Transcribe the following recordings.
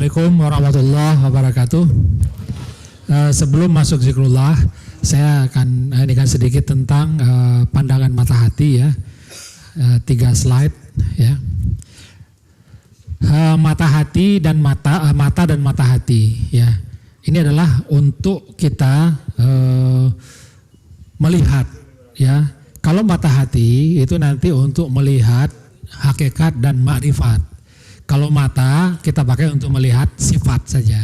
Assalamualaikum warahmatullahi wabarakatuh. Sebelum masuk zikrullah, saya akan indikan sedikit tentang pandangan mata hati ya. 3 slide ya. Mata hati dan mata dan mata hati ya. Ini adalah untuk kita melihat ya. Kalau mata hati itu nanti untuk melihat hakikat dan makrifat. Kalau mata kita pakai untuk melihat sifat saja,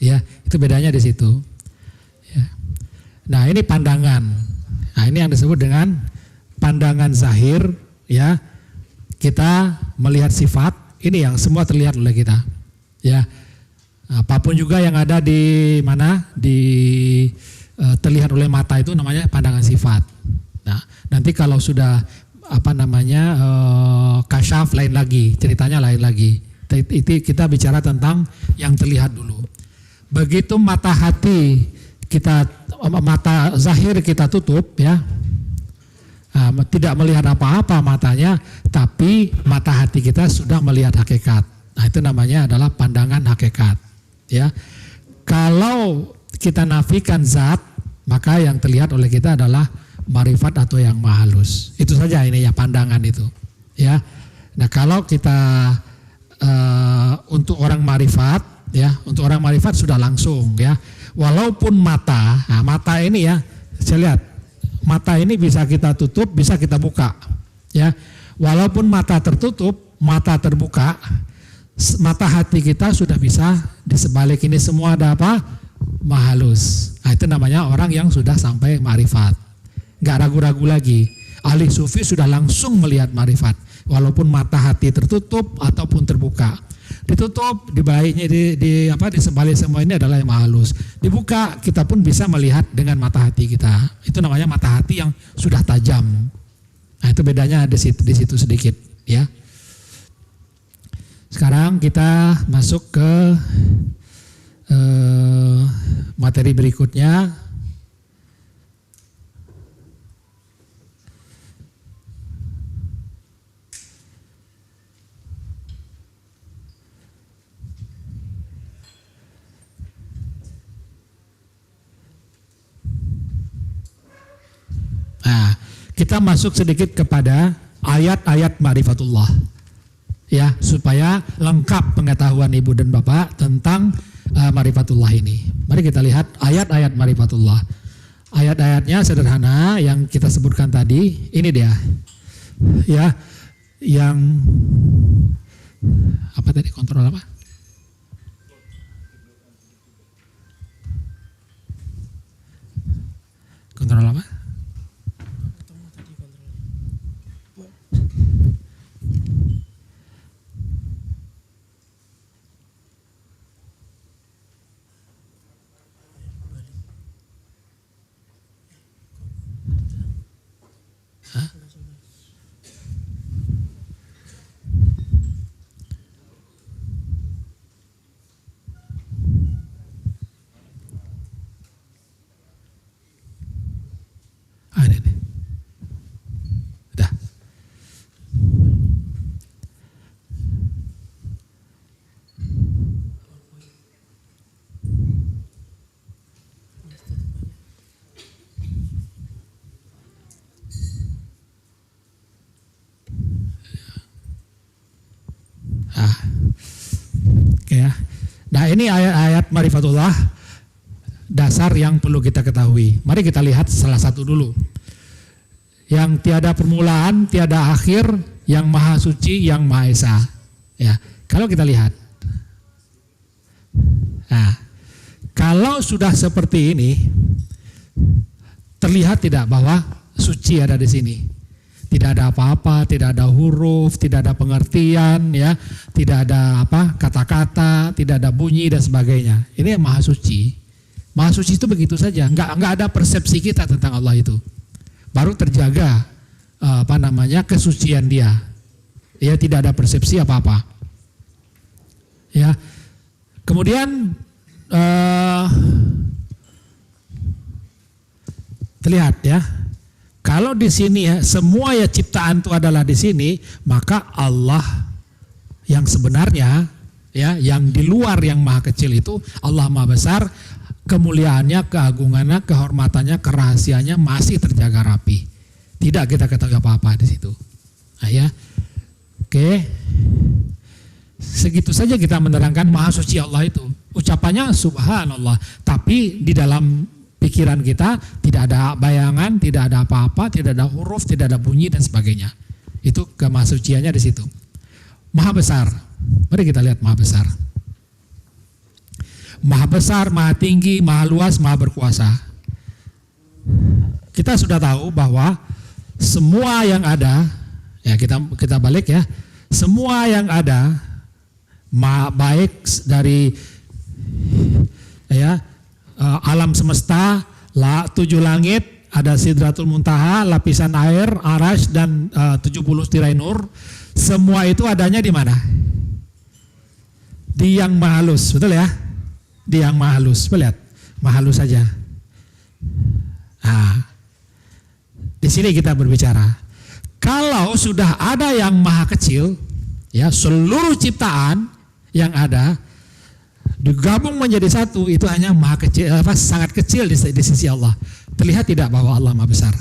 ya itu bedanya di situ. Ya. Nah ini pandangan, nah ini yang disebut dengan pandangan zahir, ya kita melihat sifat, ini yang semua terlihat oleh kita, ya apapun juga yang ada di mana terlihat oleh mata itu namanya pandangan sifat. Nah nanti kalau sudah kasyaf lain lagi, ceritanya lain lagi. Itu kita bicara tentang yang terlihat dulu. Begitu mata hati kita, mata zahir kita tutup ya, tidak melihat apa-apa matanya, tapi mata hati kita sudah melihat hakikat. Nah itu namanya adalah pandangan hakikat. Ya, kalau kita nafikan zat, maka yang terlihat oleh kita adalah marifat atau yang maha halus. Itu saja ini ya pandangan itu. Ya. Nah kalau kita untuk orang marifat ya, untuk orang marifat sudah langsung ya. Walaupun mata, nah mata ini ya, saya lihat mata ini bisa kita tutup, bisa kita buka. Ya. Walaupun mata tertutup, mata terbuka, mata hati kita sudah bisa di sebalik ini semua ada apa? Maha halus. Nah, itu namanya orang yang sudah sampai marifat. Gak ragu-ragu lagi. Ahli sufi sudah langsung melihat marifat. Walaupun mata hati tertutup ataupun terbuka. Ditutup, di baiknya di sebalik semua ini adalah yang maha halus. Dibuka, kita pun bisa melihat dengan mata hati kita. Itu namanya mata hati yang sudah tajam. Nah itu bedanya di situ sedikit ya. Sekarang kita masuk ke materi berikutnya. Nah, kita masuk sedikit kepada ayat-ayat ma'rifatullah ya, supaya lengkap pengetahuan Ibu dan Bapak tentang ma'rifatullah ini. Mari kita lihat ayat-ayat ma'rifatullah. Ayat-ayatnya sederhana yang kita sebutkan tadi, ini dia. Ya, yang apa tadi, kontrol apa? Kontrol apa? Ini. Udah. Oke ya. Nah ini ayat-ayat ma'rifatullah dasar yang perlu kita ketahui. Mari kita lihat salah satu dulu. Yang tiada permulaan, tiada akhir, yang maha suci, yang maha esa. Ya, kalau kita lihat. Nah, kalau sudah seperti ini, terlihat tidak bahwa suci ada di sini. Tidak ada apa-apa, tidak ada huruf, tidak ada pengertian, ya, tidak ada kata-kata, tidak ada bunyi dan sebagainya. Ini yang maha suci. Maha suci itu begitu saja, enggak ada persepsi kita tentang Allah itu. Baru terjaga kesucian dia. Ya, tidak ada persepsi apa-apa. Ya. Kemudian terlihat ya. Kalau di sini ya, semua ya ciptaan itu adalah di sini, maka Allah yang sebenarnya Ya, yang di luar yang maha kecil itu Allah maha besar, kemuliaannya, keagungannya, kehormatannya, kerahasiaannya masih terjaga rapi. Tidak kita ketahui apa-apa di situ. Nah, ya. Oke. Segitu saja kita menerangkan maha suci Allah itu. Ucapannya subhanallah, tapi di dalam pikiran kita tidak ada bayangan, tidak ada apa-apa, tidak ada huruf, tidak ada bunyi dan sebagainya. Itu kemahasuciannya di situ. Maha besar. Mari kita lihat maha besar. Maha besar, maha tinggi, maha luas, maha berkuasa. Kita sudah tahu bahwa semua yang ada, ya kita balik ya, semua yang ada, baik dari ya alam semesta, 7 langit, ada Sidratul Muntaha, lapisan air, Arash dan 70 tirai nur, semua itu adanya di mana? Di yang maha halus, betul ya? Di yang maha halus, lihat, maha halus saja. Nah, di sini kita berbicara. Kalau sudah ada yang maha kecil, ya seluruh ciptaan yang ada digabung menjadi satu, itu hanya maha kecil, sangat kecil di sisi Allah. Terlihat tidak bahwa Allah maha besar?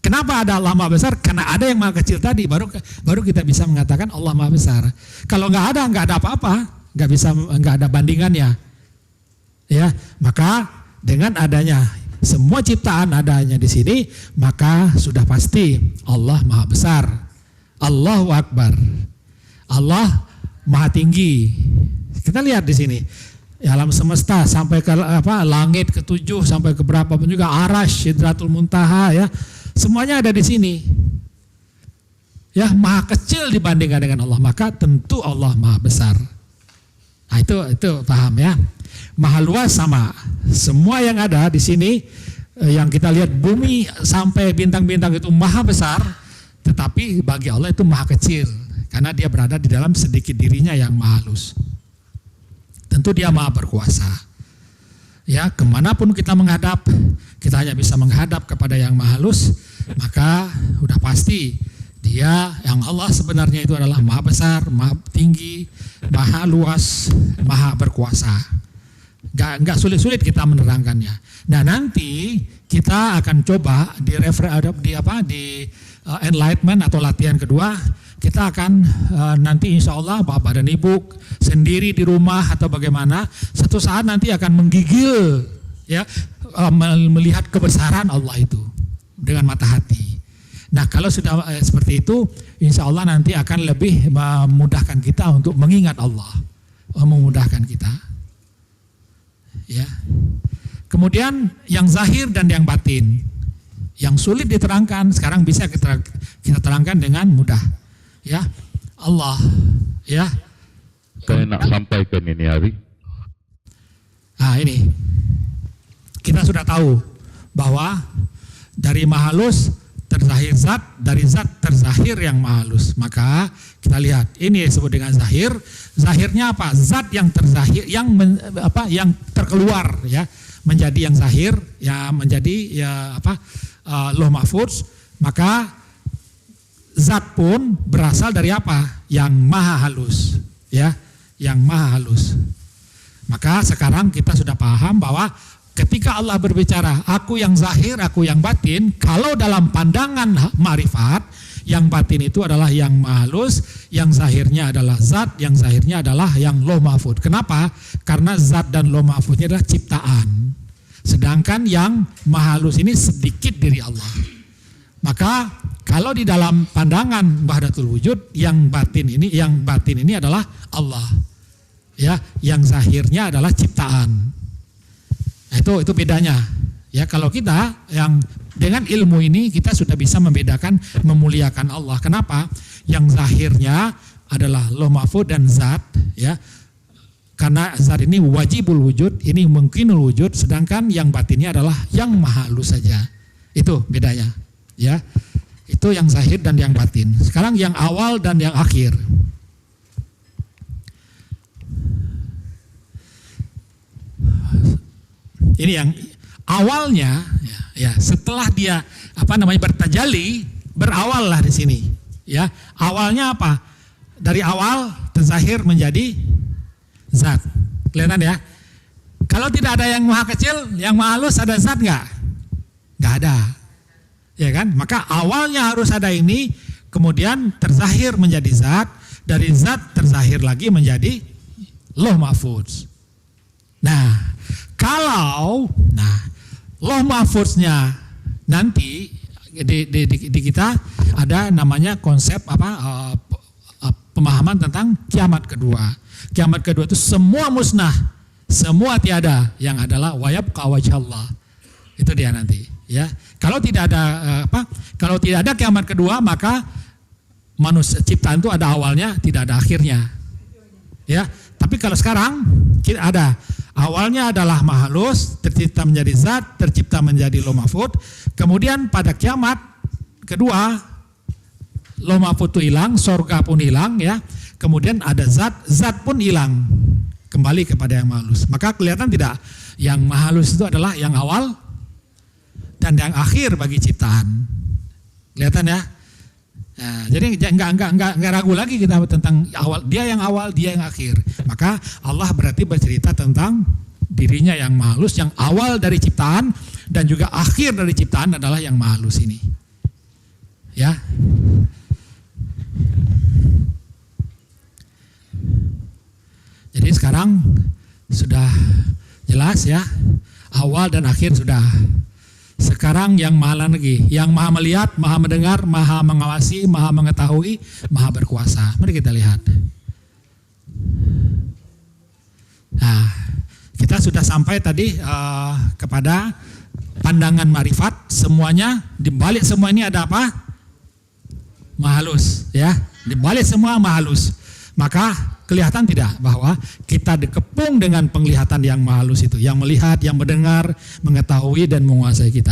Kenapa ada Allah maha besar? Karena ada yang maha kecil tadi, baru kita bisa mengatakan Allah maha besar. Kalau nggak ada apa-apa, nggak ada bandingannya. Ya, maka dengan adanya semua ciptaan adanya di sini, maka sudah pasti Allah maha besar. Allahu Akbar. Allah maha tinggi. Kita lihat di sini, alam semesta sampai ke langit ke-7 sampai ke berapa pun juga, Arash, Sidratul Muntaha, ya. Semuanya ada di sini. Ya, maha kecil dibandingkan dengan Allah, maka tentu Allah maha besar. Nah, itu paham ya. Maha luas sama. Semua yang ada di sini, yang kita lihat bumi sampai bintang-bintang itu maha besar, tetapi bagi Allah itu maha kecil karena dia berada di dalam sedikit dirinya yang maha halus. Tentu dia maha berkuasa. Ya, kemanapun kita menghadap, kita hanya bisa menghadap kepada yang maha halus, maka udah pasti dia yang Allah sebenarnya itu adalah maha besar, maha tinggi, maha luas, maha berkuasa. Gak sulit-sulit kita menerangkannya. Nah, nanti kita akan coba di enlightenment atau latihan kedua, kita akan nanti insya Allah Bapak dan Ibu sendiri di rumah atau bagaimana, satu saat nanti akan menggigil ya, melihat kebesaran Allah itu dengan mata hati. Nah, kalau sudah seperti itu, insya Allah nanti akan lebih memudahkan kita untuk mengingat Allah, memudahkan kita. Ya. Kemudian yang zahir dan yang batin, yang sulit diterangkan sekarang bisa kita terangkan dengan mudah. Ya, Allah, ya. Saya nak sampaikan ini hari. Nah, ini kita sudah tahu bahwa dari maha halus terzahir zat, dari zat terzahir yang maha halus. Maka kita lihat ini disebut dengan zahir. Zahirnya apa? Zat yang terzahir, yang terkeluar ya, menjadi yang zahir, ya menjadi ya lauh mahfuz. Maka zat pun berasal dari apa? Yang maha halus, ya, yang maha halus. Maka sekarang kita sudah paham bahwa ketika Allah berbicara, aku yang zahir, aku yang batin, kalau dalam pandangan ma'rifat, yang batin itu adalah yang maha halus, yang zahirnya adalah zat, yang zahirnya adalah yang lauh mahfuz. Kenapa? Karena zat dan lauh mahfuznya adalah ciptaan. Sedangkan yang maha halus ini sedikit dari Allah. Maka kalau di dalam pandangan wahdatul wujud, yang batin ini adalah Allah. Ya, yang zahirnya adalah ciptaan. Nah, itu bedanya. Ya, kalau kita yang dengan ilmu ini kita sudah bisa membedakan, memuliakan Allah. Kenapa? Yang zahirnya adalah lauh mahfuz dan zat, ya. Karena zat ini wajibul wujud, ini mungkinul wujud, sedangkan yang batinnya adalah yang maha halus saja. Itu bedanya, ya. Itu yang zahir dan yang batin. Sekarang yang awal dan yang akhir. Ini yang awalnya, ya setelah dia bertajalli, berawal lah di sini. Ya, awalnya apa? Dari awal terzahir menjadi zat. Kelihatan ya? Kalau tidak ada yang maha kecil, yang maha halus, ada zat nggak? Nggak ada. Ya kan? Maka awalnya harus ada ini, kemudian terzahir menjadi zat, dari zat terzahir lagi menjadi Lauh Mahfuz. Nah, kalau Lauh Mahfuznya nanti di kita ada namanya konsep pemahaman tentang kiamat kedua. Kiamat kedua itu semua musnah, semua tiada, yang adalah wayabqa wajhallah. Itu dia nanti, ya. Kalau tidak ada kalau tidak ada kiamat kedua, maka manusia ciptaan itu ada awalnya, tidak ada akhirnya. Ya, tapi kalau sekarang kita ada awalnya adalah mahalus, tercipta menjadi zat, tercipta menjadi Lauh Mahfuz. Kemudian pada kiamat kedua, Lauh Mahfuz itu hilang, sorga pun hilang, ya. Kemudian ada zat pun hilang, kembali kepada yang mahalus. Maka kelihatan tidak, yang mahalus itu adalah yang awal dan yang akhir bagi ciptaan. Kelihatan ya? Nah, jadi enggak ragu lagi kita tentang awal, dia yang awal, dia yang akhir. Maka Allah berarti bercerita tentang dirinya yang mahalus, yang awal dari ciptaan dan juga akhir dari ciptaan adalah yang mahalus ini. Ya. Jadi sekarang sudah jelas ya, awal dan akhir sudah. Sekarang yang maha lagi, yang maha melihat, maha mendengar, maha mengawasi, maha mengetahui, maha berkuasa. Mari kita lihat. Nah, kita sudah sampai tadi kepada pandangan marifat. Semuanya, di balik semua ini ada apa? Mahalus, ya. Di balik semua mahalus. Maka kelihatan tidak bahwa kita dikepung dengan penglihatan yang mahalus itu, yang melihat, yang mendengar, mengetahui dan menguasai kita.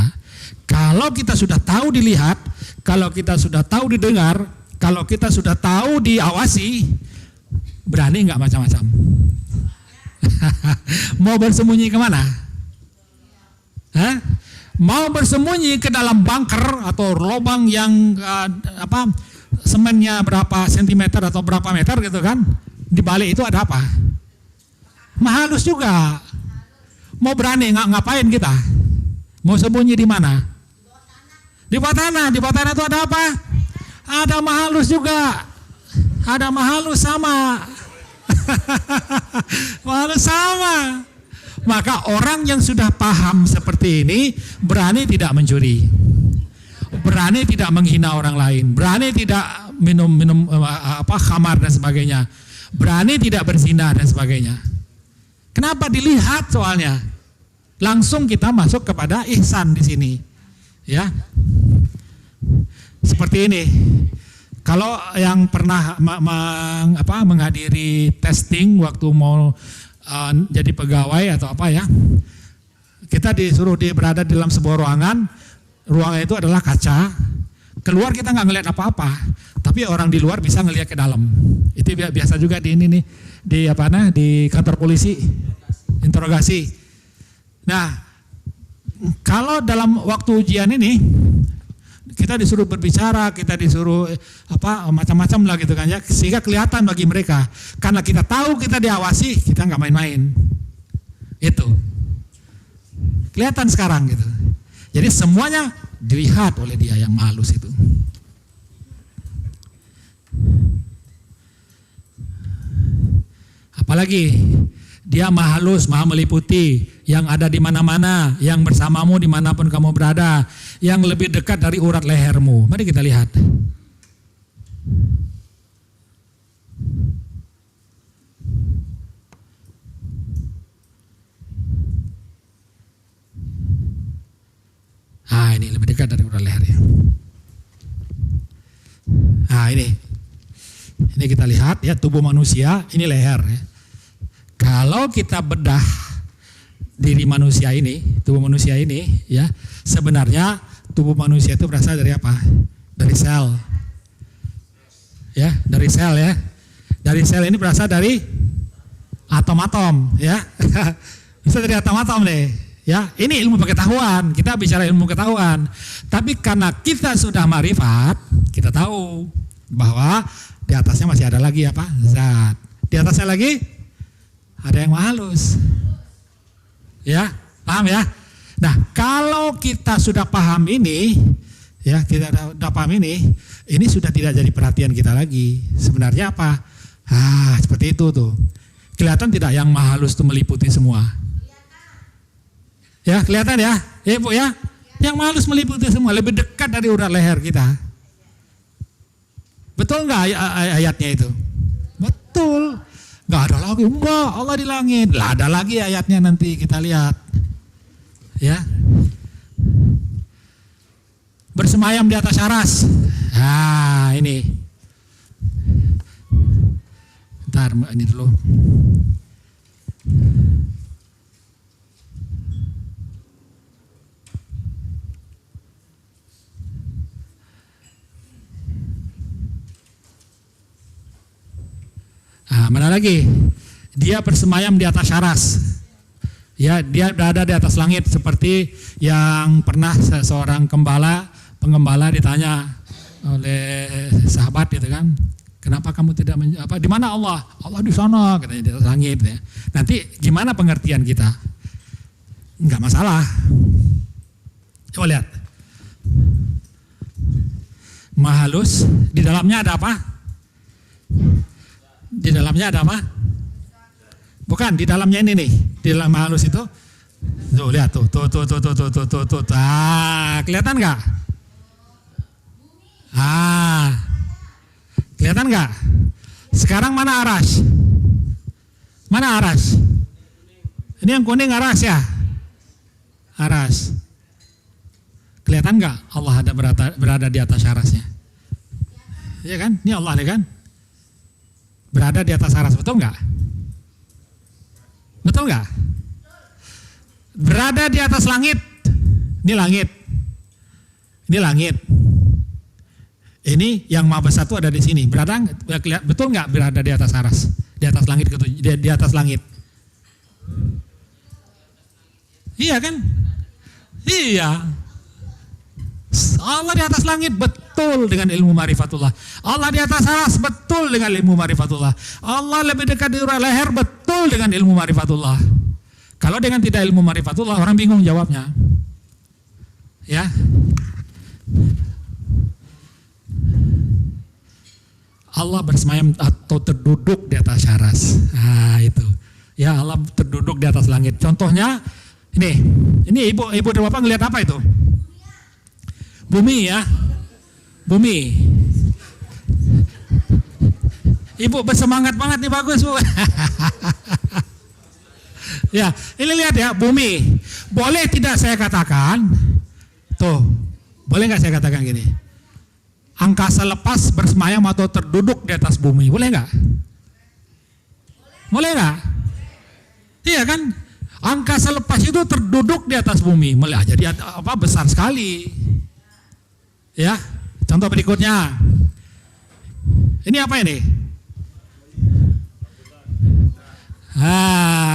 Kalau kita sudah tahu dilihat, kalau kita sudah tahu didengar, kalau kita sudah tahu diawasi, berani nggak macam-macam? Mau bersembunyi kemana? Hah? Mau bersembunyi ke dalam bunker atau lubang yang semennya berapa sentimeter atau berapa meter gitu kan? Di balik itu ada apa? Mahalus juga. Mau berani ngapain kita? Mau sembunyi di mana? Di bawah tanah. Di bawah tanah itu ada apa? Ada mahalus juga. Ada mahalus sama. Mahalus sama. Maka orang yang sudah paham seperti ini berani tidak mencuri. Berani tidak menghina orang lain. Berani tidak minum khamar dan sebagainya. Berani tidak berzina dan sebagainya. Kenapa? Dilihat soalnya. Langsung kita masuk kepada ihsan di sini. Ya. Seperti ini. Kalau yang pernah menghadiri testing waktu mau jadi pegawai atau apa ya. Kita disuruh berada di dalam sebuah ruangan. Ruangan itu adalah kaca. Keluar kita nggak ngelihat apa-apa, tapi orang di luar bisa ngelihat ke dalam. Itu biasa juga di ini nih, di kantor polisi, interogasi. Nah, kalau dalam waktu ujian ini kita disuruh berbicara, kita disuruh macam-macam lah gitu kan ya, sehingga kelihatan bagi mereka. Karena kita tahu kita diawasi, kita nggak main-main. Itu kelihatan sekarang gitu. Jadi semuanya dilihat oleh dia yang mahalus itu. Apalagi dia mahalus, maha meliputi, yang ada di mana-mana, yang bersamamu dimanapun kamu berada, yang lebih dekat dari urat lehermu. Mari kita lihat. Nah, ini lebih dekat dari urat lehernya. Nah, ini kita lihat ya, tubuh manusia, ini leher ya. Kalau kita bedah diri manusia ini, tubuh manusia ini ya, sebenarnya tubuh manusia itu berasal dari apa? Dari sel. Ya, dari sel ya. Dari sel ini berasal dari atom-atom ya. Bisa dari atom-atom deh. Ya, ini ilmu pengetahuan, kita bicara ilmu pengetahuan. Tapi karena kita sudah marifat, kita tahu bahwa Di atasnya masih ada lagi apa? Zat. Di atasnya lagi ada yang halus. Ya, paham ya? Nah, kalau kita sudah paham ini, ya kita sudah paham ini sudah tidak jadi perhatian kita lagi. Sebenarnya apa? Seperti itu tuh. Kelihatan tidak yang maha halus itu meliputi semua? Ya, kelihatan ya? Ya Ibu ya? Yang maha halus meliputi semua, lebih dekat dari urat leher kita. Betul nggak ayatnya itu? Betul. Nggak ada lagi, enggak, Allah di langit. Lah ada lagi ayatnya, nanti kita lihat. Ya. Bersemayam di atas aras. Ini. Bentar, ini dulu. Mana lagi? Dia bersemayam di atas aras. Ya, dia berada di atas langit, seperti yang pernah seorang pengembala ditanya oleh sahabat gitu kan. Kenapa kamu tidak di mana Allah? Allah di sana, katanya, di atas langit ya. Nanti gimana pengertian kita? Enggak masalah. Coba lihat. Maha halus, di dalamnya ada apa? Di dalamnya ada apa? Bukan, di dalamnya ini nih. Di dalam maha halus itu. Tuh, lihat tuh. Tuh. Kelihatan nggak? Kelihatan nggak? Sekarang mana aras? Mana aras? Ini yang kuning aras ya? Aras. Kelihatan nggak Allah ada berada di atas arasnya? Iya kan? Ini Allah nih kan? Berada di atas aras, betul nggak? Betul nggak? Berada di atas langit. Ini langit. Ini langit. Ini yang maha besar itu ada di sini. Betul nggak berada di atas aras? Di atas langit, di atas langit. Iya kan? Iya. Allah di atas langit betul dengan ilmu ma'rifatullah. Allah di atas aras betul dengan ilmu ma'rifatullah. Allah lebih dekat di urat leher betul dengan ilmu ma'rifatullah. Kalau dengan tidak ilmu ma'rifatullah orang bingung jawabnya. Ya. Allah bersemayam atau terduduk di atas aras. Itu. Ya, Allah terduduk di atas langit. Contohnya ini ibu dan bapak ngelihat apa itu? Bumi ya, bumi. Ibu bersemangat banget nih, bagus Bu. Ya, ini lihat ya, bumi. Boleh tidak saya katakan, boleh nggak saya katakan gini? Angkasa lepas bersemayam atau terduduk di atas bumi, boleh nggak? Boleh nggak? Iya kan? Angkasa lepas itu terduduk di atas bumi, jadi besar sekali. Ya, contoh berikutnya. Ini apa ini?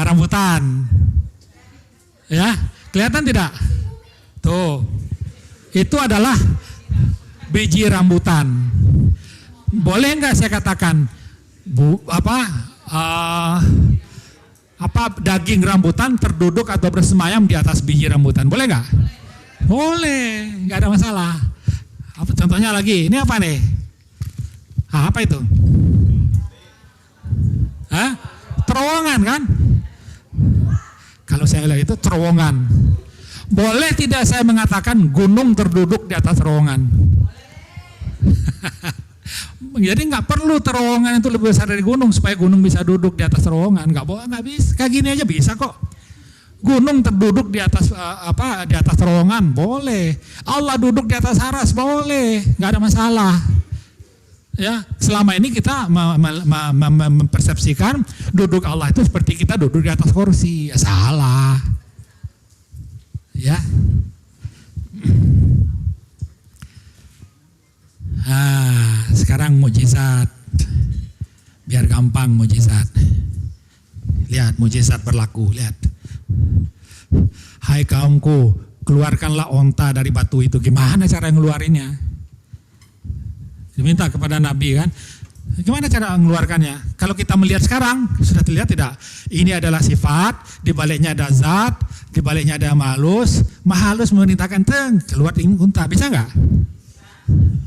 Rambutan. Ya, kelihatan tidak? Tuh. Itu adalah biji rambutan. Boleh nggak saya katakan daging rambutan terduduk atau bersemayam di atas biji rambutan? Boleh nggak? Boleh, nggak ada masalah. Contohnya lagi, ini apa nih? Apa itu? Terowongan kan? Kalau saya lihat itu terowongan. Boleh tidak saya mengatakan gunung terduduk di atas terowongan? Jadi nggak perlu terowongan itu lebih besar dari gunung supaya gunung bisa duduk di atas terowongan. Nggak bisa. Kayak gini aja bisa kok. Gunung terduduk di atas di atas terowongan boleh. Allah duduk di atas aras boleh, nggak ada masalah. Ya, selama ini kita mempersepsikan duduk Allah itu seperti kita duduk di atas kursi. Ya, salah. Ya. Sekarang mujizat. Biar gampang mujizat. Lihat mujizat berlaku, lihat. Hai kaumku, keluarkanlah onta dari batu itu. Gimana cara ngeluarinnya? Diminta kepada Nabi kan, Gimana cara mengeluarkannya? Kalau kita melihat sekarang, sudah terlihat tidak? Ini adalah sifat, di baliknya ada zat, di baliknya ada mahalus memerintahkan keluar unta. Bisa nggak?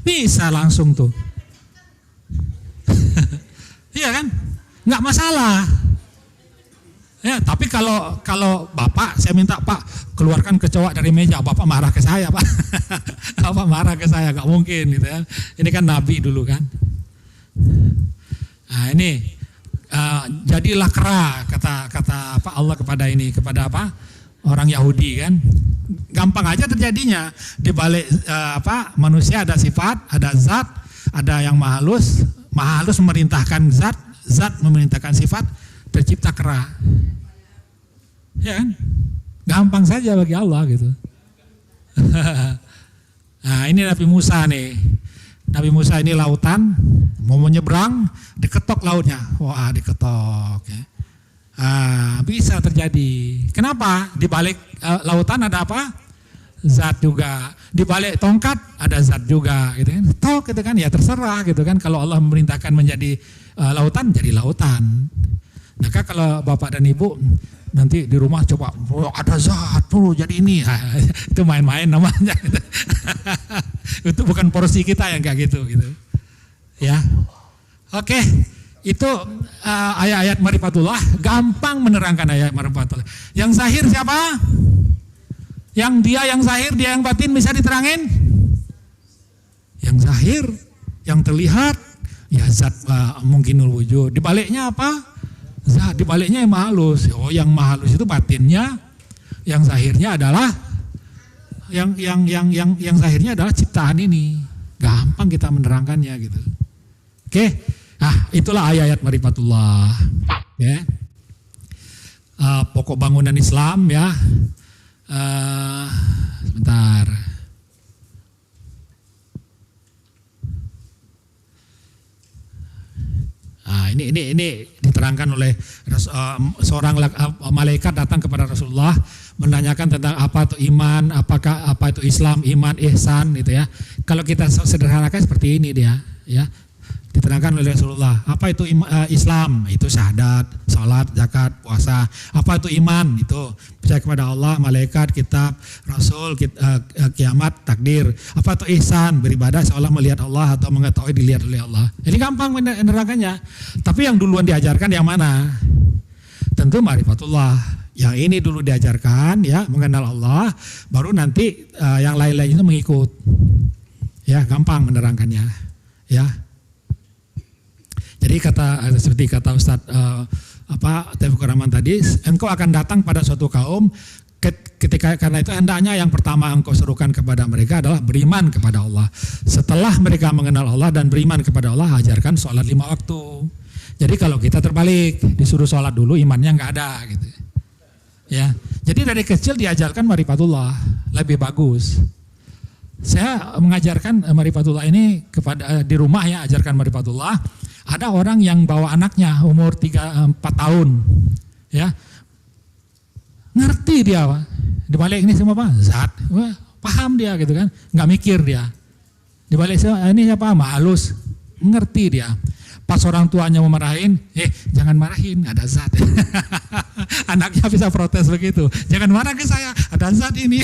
Bisa langsung tuh. Iya kan? Nggak masalah. Ya, tapi kalau Bapak, saya minta Pak keluarkan kecoa dari meja, Bapak marah ke saya Pak. Bapak marah ke saya, nggak mungkin gitu ya. Ini kan Nabi dulu kan. Nah ini jadilah kera kata apa Allah kepada apa orang Yahudi kan. Gampang aja terjadinya. Di balik manusia ada sifat, ada zat, ada yang mahalus memerintahkan zat memerintahkan sifat, tercipta kera. Ya kan? Gampang saja bagi Allah gitu. Nah ini Nabi Musa nih. Nabi Musa ini lautan, mau menyeberang, diketok lautnya. Wah diketok. Ya. Bisa terjadi. Kenapa? Di balik lautan ada apa? Zat juga. Di balik tongkat ada zat juga. Gitu kan. Tok gitu kan, ya terserah gitu kan. Kalau Allah memerintahkan menjadi lautan, jadi lautan. Maka kalau Bapak dan Ibu nanti di rumah coba, ada zat tuh jadi ini. Itu main-main namanya. Itu bukan porsi kita yang kayak gitu. Ya. Oke, itu ayat-ayat Ma'rifatullah, gampang menerangkan ayat Ma'rifatullah. Yang zahir siapa? Yang zahir, dia yang batin bisa diterangin? Yang zahir, yang terlihat, ya zat mungkinul wujud. Di baliknya apa? Zat, di baliknya yang mahalus. Oh, yang mahalus itu batinnya, yang zahirnya adalah yang zahirnya adalah ciptaan ini. Gampang kita menerangkannya gitu. Oke. Nah, itulah ayat-ayat Ma'rifatullah. Ya. Pokok bangunan Islam ya. Sebentar. Nah, ini diterangkan oleh seorang malaikat datang kepada Rasulullah menanyakan tentang apa itu iman, apa itu Islam, iman, ihsan gitu ya. Kalau kita sederhanakan seperti ini dia, ya. Diterangkan oleh Rasulullah, apa itu Islam? Itu syahadat, salat, zakat, puasa. Apa itu iman? Itu percaya kepada Allah, malaikat, kitab, Rasul, kiamat, takdir. Apa itu ihsan? Beribadah seolah melihat Allah atau mengetahui dilihat oleh Allah. Jadi gampang menerangkannya. Tapi yang duluan diajarkan yang mana? Tentu Ma'rifatullah. Yang ini dulu diajarkan ya, mengenal Allah, baru nanti yang lain-lain itu mengikut. Ya, gampang menerangkannya. Ya. Jadi seperti kata Ustadz Taufikur Rahman tadi, engkau akan datang pada suatu kaum karena itu hendaknya yang pertama engkau serukan kepada mereka adalah beriman kepada Allah. Setelah mereka mengenal Allah dan beriman kepada Allah, ajarkan sholat 5 waktu. Jadi kalau kita terbalik, disuruh sholat dulu, imannya nggak ada gitu. Ya, jadi dari kecil diajarkan Ma'rifatullah, lebih bagus. Saya mengajarkan Ma'rifatullah ini di rumah ya, ajarkan Ma'rifatullah. Ada orang yang bawa anaknya umur 3-4 tahun, ya, ngerti dia, Pak. Di balik ini semua apa? Zat, wah, paham dia gitu kan, nggak mikir dia. Di balik ini siapa? Mahalus, mengerti dia. Pas orang tuanya memarahin, jangan marahin, ada zat. Anaknya bisa protes begitu, jangan marah ke saya, ada zat ini.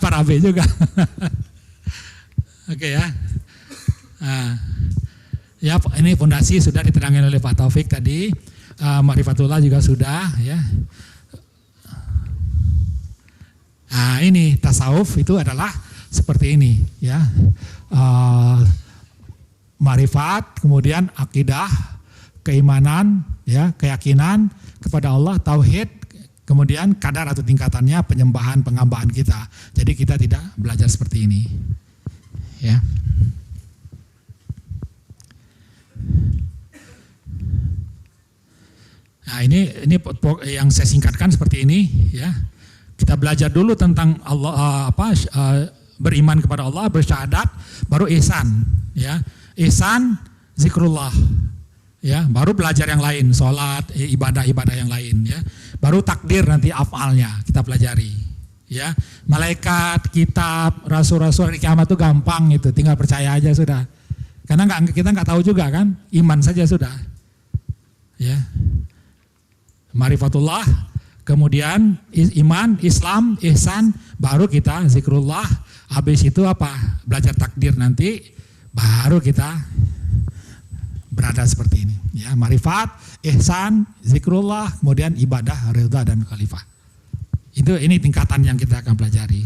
Para B juga. Oke ya. Ya ini fondasi sudah diterangkan oleh Pak Taufik tadi, Ma'rifatullah juga sudah ya. Nah ini tasawuf itu adalah seperti ini ya, ma'rifat, kemudian akidah, keimanan, ya keyakinan kepada Allah, tauhid, kemudian kadar atau tingkatannya penyembahan, pengambahan kita. Jadi kita tidak belajar seperti ini, ya. Nah ini yang saya singkatkan seperti ini ya. Kita belajar dulu tentang Allah, beriman kepada Allah, bersyahadat, baru ihsan ya. Ihsan zikrullah ya, baru belajar yang lain, sholat, ibadah-ibadah yang lain ya. Baru takdir nanti afalnya kita pelajari ya. Malaikat, kitab, rasul-rasul hari kiamat itu gampang itu, tinggal percaya aja sudah. Karena kita nggak tahu juga kan, iman saja sudah. Ya. Ma'rifatullah, kemudian iman, Islam, ihsan, baru kita zikrullah. Habis itu apa? Belajar takdir nanti, baru kita berada seperti ini. Ya, ma'rifat, ihsan, zikrullah, kemudian ibadah, ridha dan khalifah. Ini tingkatan yang kita akan pelajari.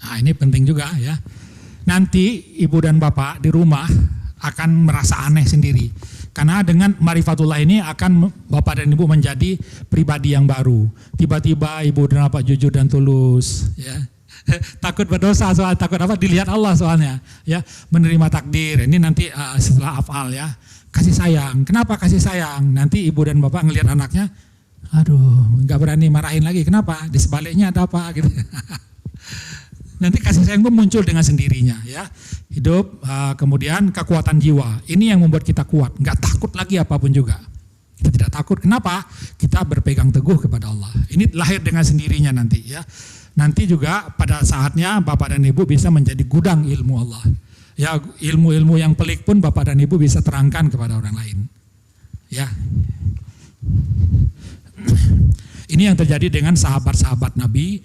Nah, ini penting juga ya. Nanti ibu dan bapak di rumah akan merasa aneh sendiri. Karena dengan ma'rifatullah ini akan bapak dan ibu menjadi pribadi yang baru. Tiba-tiba ibu dan bapak jujur dan tulus, ya. Takut berdosa, soal takut apa? Dilihat Allah soalnya, ya. Menerima takdir. Ini nanti setelah afal ya. Kasih sayang. Kenapa kasih sayang? Nanti ibu dan bapak ngelihat anaknya, aduh, nggak berani marahin lagi. Kenapa? Di sebaliknya ada apa gitu. Nanti kasih sayang itu muncul dengan sendirinya ya. Hidup, kemudian kekuatan jiwa. Ini yang membuat kita kuat, nggak takut lagi apapun juga. Kita tidak takut. Kenapa? Kita berpegang teguh kepada Allah. Ini lahir dengan sendirinya nanti ya. Nanti juga pada saatnya bapak dan ibu bisa menjadi gudang ilmu Allah. Ya, ilmu-ilmu yang pelik pun bapak dan ibu bisa terangkan kepada orang lain. Ya. Ini yang terjadi dengan sahabat-sahabat Nabi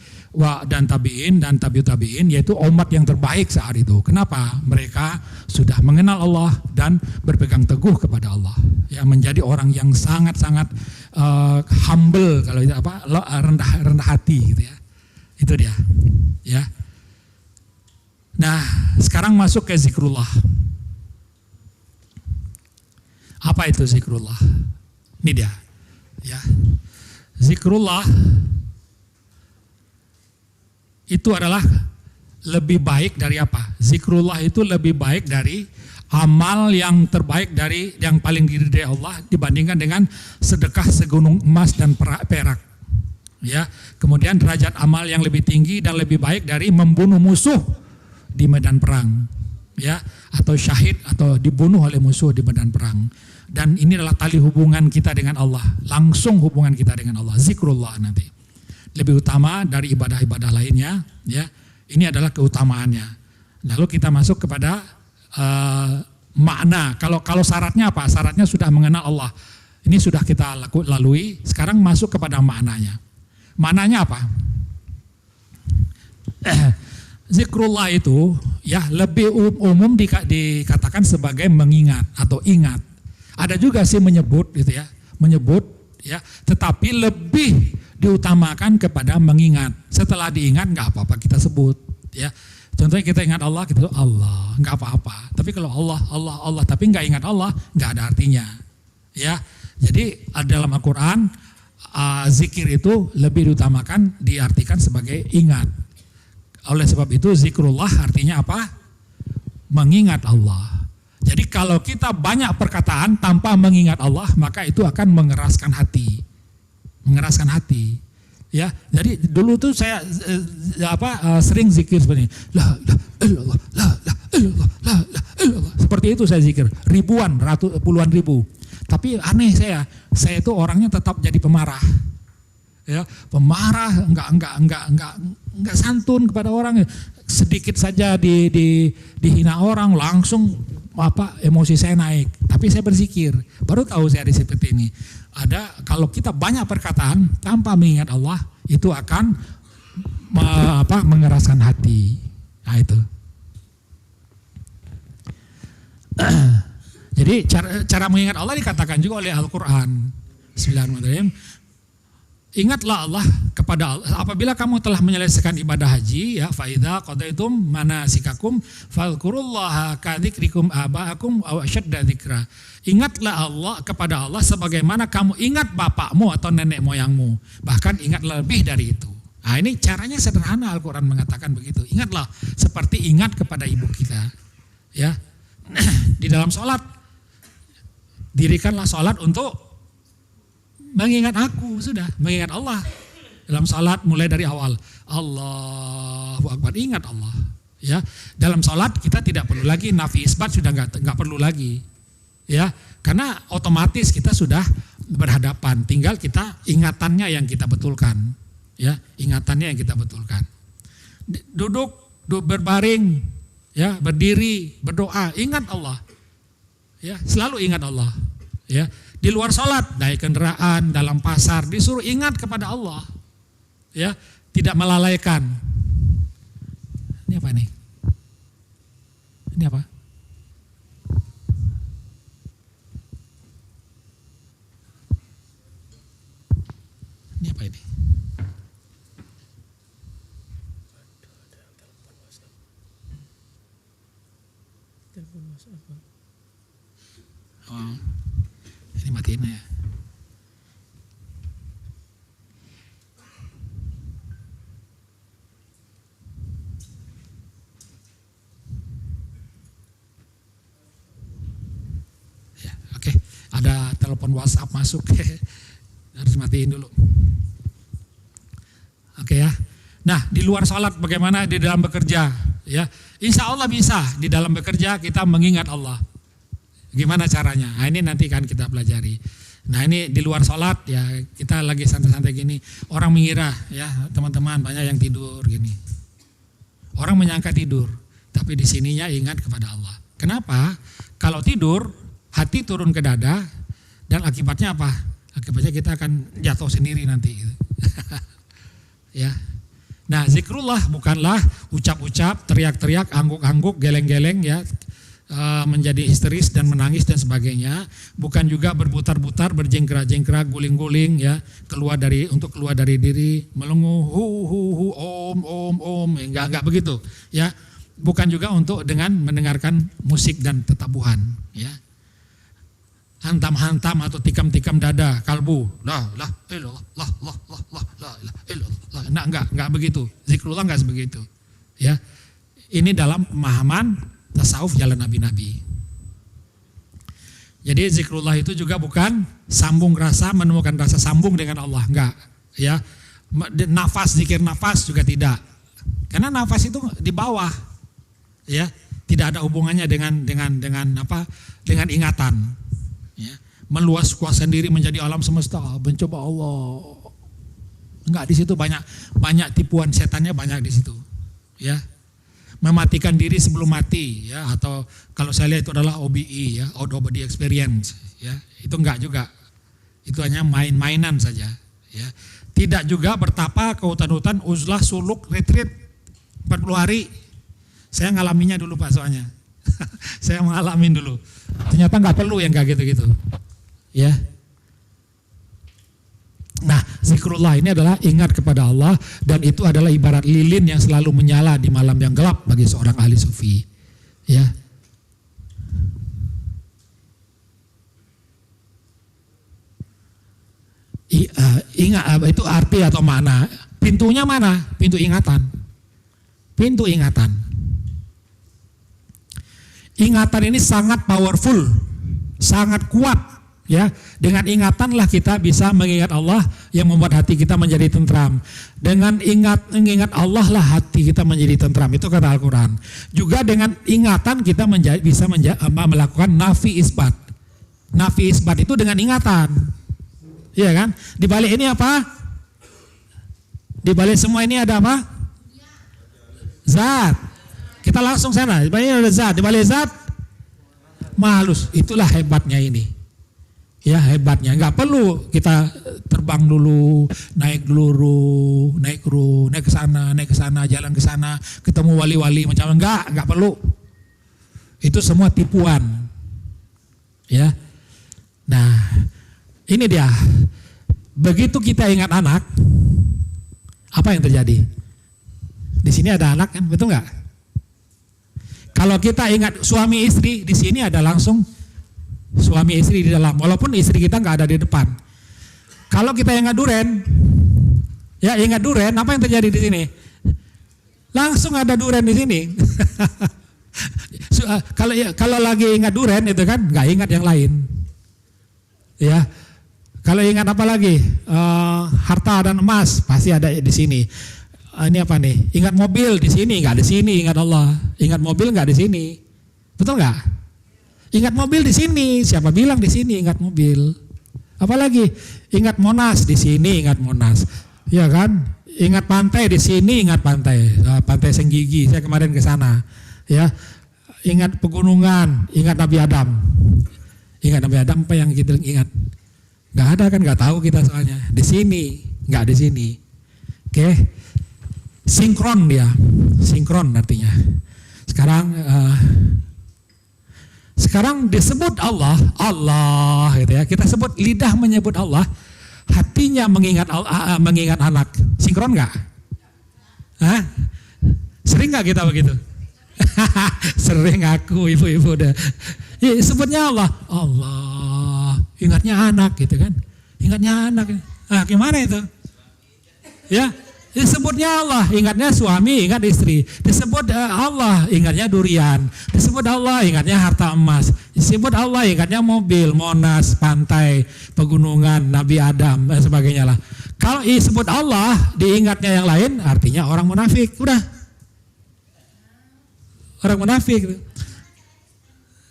dan tabi'in dan tabi'ut tabi'in, yaitu umat yang terbaik saat itu. Kenapa? Mereka sudah mengenal Allah dan berpegang teguh kepada Allah. Ya, menjadi orang yang sangat-sangat humble, kalau itu apa, rendah hati gitu ya. Itu dia. Ya. Nah, sekarang masuk ke zikrullah. Apa itu zikrullah? Ini dia. Ya. Zikrullah itu adalah lebih baik dari apa? Zikrullah itu lebih baik dari amal yang terbaik dari yang paling diridhai Allah dibandingkan dengan sedekah segunung emas dan perak. Ya, kemudian derajat amal yang lebih tinggi dan lebih baik dari membunuh musuh di medan perang, ya, atau syahid atau dibunuh oleh musuh di medan perang. Dan ini adalah tali hubungan kita dengan Allah, langsung hubungan kita dengan Allah, zikrullah nanti. Lebih utama dari ibadah-ibadah lainnya, ya. Ini adalah keutamaannya. Lalu kita masuk kepada makna. Kalau syaratnya apa? Syaratnya sudah mengenal Allah. Ini sudah kita lalui. Sekarang masuk kepada maknanya. Maknanya apa? Zikrullah itu ya lebih umum dikatakan sebagai mengingat atau ingat. Ada juga sih menyebut gitu ya, menyebut ya, tetapi lebih diutamakan kepada mengingat. Setelah diingat nggak apa-apa kita sebut ya. Contohnya kita ingat Allah, kita Allah, nggak apa-apa. Tapi kalau Allah, tapi nggak ingat Allah, nggak ada artinya. Ya, jadi dalam Al-Quran zikir itu lebih diutamakan, diartikan sebagai ingat. Oleh sebab itu zikrullah artinya apa? Mengingat Allah. Jadi kalau kita banyak perkataan tanpa mengingat Allah, maka itu akan mengeraskan hati. Mengeraskan hati. Ya, jadi dulu tuh saya sering zikir seperti ini. La ilaha illallah, la ilaha. Seperti itu saya zikir, ribuan, puluhan ribu. Tapi aneh saya itu orangnya tetap jadi pemarah. Ya, pemarah, enggak santun kepada orang. Sedikit saja dihina orang langsung emosi saya naik. Tapi saya berzikir. Baru tahu saya seperti ini. Ada kalau kita banyak perkataan tanpa mengingat Allah, itu akan mengeraskan hati. Nah itu. Jadi cara mengingat Allah dikatakan juga oleh Al-Quran. Bismillahirrahmanirrahim. Ingatlah Allah kepada Allah apabila kamu telah menyelesaikan ibadah haji, ya, faidza qadaitum manasikakum fadhkurullaha kadzikrikum aba'akum aw asyadda dzikra. Ingatlah Allah kepada Allah sebagaimana kamu ingat bapakmu atau nenek moyangmu, bahkan ingatlah lebih dari itu. Nah, ini caranya sederhana, Al-Quran mengatakan begitu. Ingatlah seperti ingat kepada ibu kita. Ya. Di dalam sholat, dirikanlah sholat untuk mengingat aku, sudah, mengingat Allah. Dalam salat mulai dari awal, Allahu Akbar, ingat Allah. Ya, dalam salat kita tidak perlu lagi nafi isbat, sudah nggak perlu lagi. Ya, karena otomatis kita sudah berhadapan, tinggal kita ingatannya yang kita betulkan. Ya, ingatannya yang kita betulkan. Duduk berbaring, ya, berdiri, berdoa, ingat Allah. Ya, selalu ingat Allah. Ya, di luar sholat, naik kendaraan, dalam pasar, disuruh ingat kepada Allah. Ya, tidak melalaikan. Ini apa nih? Ini apa? Ini apa ini? Oh, ini matiin ya. Ya, oke. Ada telepon WhatsApp masuk. Harus matiin dulu. Oke ya. Nah, di luar sholat bagaimana di dalam bekerja? Ya, insya Allah bisa di dalam bekerja kita mengingat Allah. Gimana caranya? Nah, ini nanti kan kita pelajari. Nah, ini di luar sholat ya kita lagi santai-santai gini. Orang mengira ya teman-teman banyak yang tidur gini. Orang menyangka tidur, tapi di sininya ingat kepada Allah. Kenapa? Kalau tidur hati turun ke dada dan akibatnya apa? Akibatnya kita akan jatuh sendiri nanti. Ya. Nah, zikrullah bukanlah ucap-ucap, teriak-teriak, angguk-angguk, geleng-geleng ya. Menjadi histeris dan menangis dan sebagainya, bukan juga berputar-putar, berjengkrak-jengkrak, guling-guling ya, untuk keluar dari diri, melenguh hu om, enggak begitu ya. Bukan juga untuk dengan mendengarkan musik dan tetabuhan ya. Hantam-hantam atau tikam-tikam dada, kalbu, la ilallah, la enggak begitu. Zikrullah enggak sebegitu ya. Ini dalam pemahaman tasawuf jalan nabi-nabi. Jadi zikrullah itu juga bukan sambung rasa, menemukan rasa sambung dengan Allah, enggak ya. Nafas, zikir nafas juga tidak. Karena nafas itu di bawah. Ya, tidak ada hubungannya dengan apa? Dengan ingatan. Ya. Meluas kuasa diri menjadi alam semesta, mencoba Allah. Enggak, di situ banyak tipuan setannya, banyak di situ. Ya. Mematikan diri sebelum mati ya, atau kalau saya lihat itu adalah OBE ya, out of body experience ya. Itu enggak juga. Itu hanya main-mainan saja ya. Tidak juga bertapa ke hutan-hutan, uzlah, suluk, retreat 40 hari. Saya ngalaminya dulu Pak soalnya. Saya mengalamin dulu. Ternyata enggak perlu yang kayak gitu-gitu. Ya. Nah, zikrullah ini adalah ingat kepada Allah, dan itu adalah ibarat lilin yang selalu menyala di malam yang gelap bagi seorang ahli sufi. Ya. Ingat itu arti atau makna. Pintunya mana? Pintu ingatan. Pintu ingatan. Ingatan ini sangat powerful, sangat kuat. Ya, dengan ingatanlah kita bisa mengingat Allah yang membuat hati kita menjadi tentram. Dengan mengingat Allah lah hati kita menjadi tentram. Itu kata Al-Quran. Juga dengan ingatan kita bisa melakukan nafi isbat. Nafi isbat itu dengan ingatan. Iya kan? Di balik ini apa? Di balik semua ini ada apa? Zat. Kita langsung sana. Di balik ini ada zat. Di balik zat mahalus. Itulah hebatnya ini. Ya, hebatnya, nggak perlu kita terbang dulu, naik ke sana, jalan ke sana, ketemu wali-wali macam enggak perlu. Itu semua tipuan. Ya. Nah, ini dia. Begitu kita ingat anak, apa yang terjadi? Di sini ada anak kan, betul nggak? Kalau kita ingat suami istri, di sini ada langsung suami istri di dalam, walaupun istri kita nggak ada di depan. Kalau kita ingat duren, ya ingat duren, apa yang terjadi di sini? Langsung ada duren di sini. Kalau lagi ingat duren itu kan nggak ingat yang lain. Ya, kalau ingat apa lagi? Harta dan emas pasti ada di sini. Ini apa nih? Ingat mobil di sini, nggak di sini. Ingat Allah. Ingat mobil nggak di sini. Betul nggak? Ingat mobil di sini, siapa bilang di sini ingat mobil? Apalagi ingat Monas, di sini ingat Monas. Ya kan? Ingat pantai, di sini ingat pantai. Pantai Senggigi, saya kemarin ke sana. Ya. Ingat pegunungan, ingat Nabi Adam. Ingat Nabi Adam apa yang kita ingat? Gak ada kan, gak tahu kita soalnya. Di sini, gak di sini. Oke. Sinkron dia. Sinkron artinya. Sekarang disebut Allah, Allah gitu ya. Kita sebut lidah menyebut Allah, hatinya mengingat anak. Sinkron nggak? Hah? Sering nggak kita begitu? Sering aku ibu-ibu udah. Ya, sebutnya Allah, Allah. Ingatnya anak gitu kan? Ingatnya anak. Ah, gimana itu? Ya. Disebutnya Allah, ingatnya suami, ingat istri. Disebut Allah, ingatnya durian. Disebut Allah, ingatnya harta emas. Disebut Allah, ingatnya mobil, Monas, pantai, pegunungan, Nabi Adam, dan sebagainya lah. Kalau disebut Allah, diingatnya yang lain, artinya orang munafik. Udah. Orang munafik.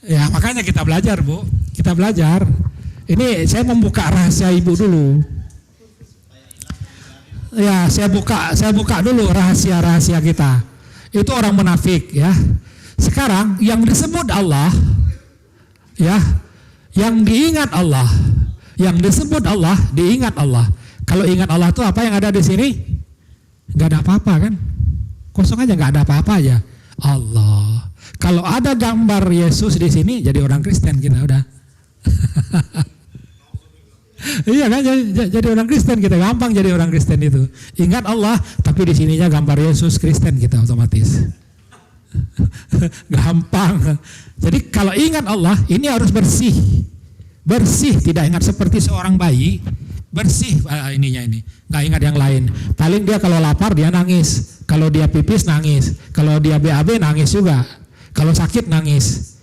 Ya makanya kita belajar, Bu. Kita belajar. Ini saya membuka rahasia ibu dulu. Ya, saya buka dulu rahasia-rahasia kita. Itu orang munafik ya. Sekarang yang disebut Allah ya, yang diingat Allah, yang disebut Allah, diingat Allah. Kalau ingat Allah itu apa yang ada di sini? Enggak ada apa-apa kan? Kosong aja, enggak ada apa-apa aja. Allah. Kalau ada gambar Yesus di sini jadi orang Kristen kita udah. Iya kan, jadi orang Kristen kita, gampang jadi orang Kristen itu. Ingat Allah, tapi di sininya gambar Yesus, Kristen kita otomatis. Gampang. Jadi kalau ingat Allah, ini harus bersih. Bersih, tidak ingat seperti seorang bayi. Bersih ininya ini, nggak ingat yang lain. Paling dia kalau lapar dia nangis, kalau dia pipis nangis, kalau dia BAB nangis juga, kalau sakit nangis.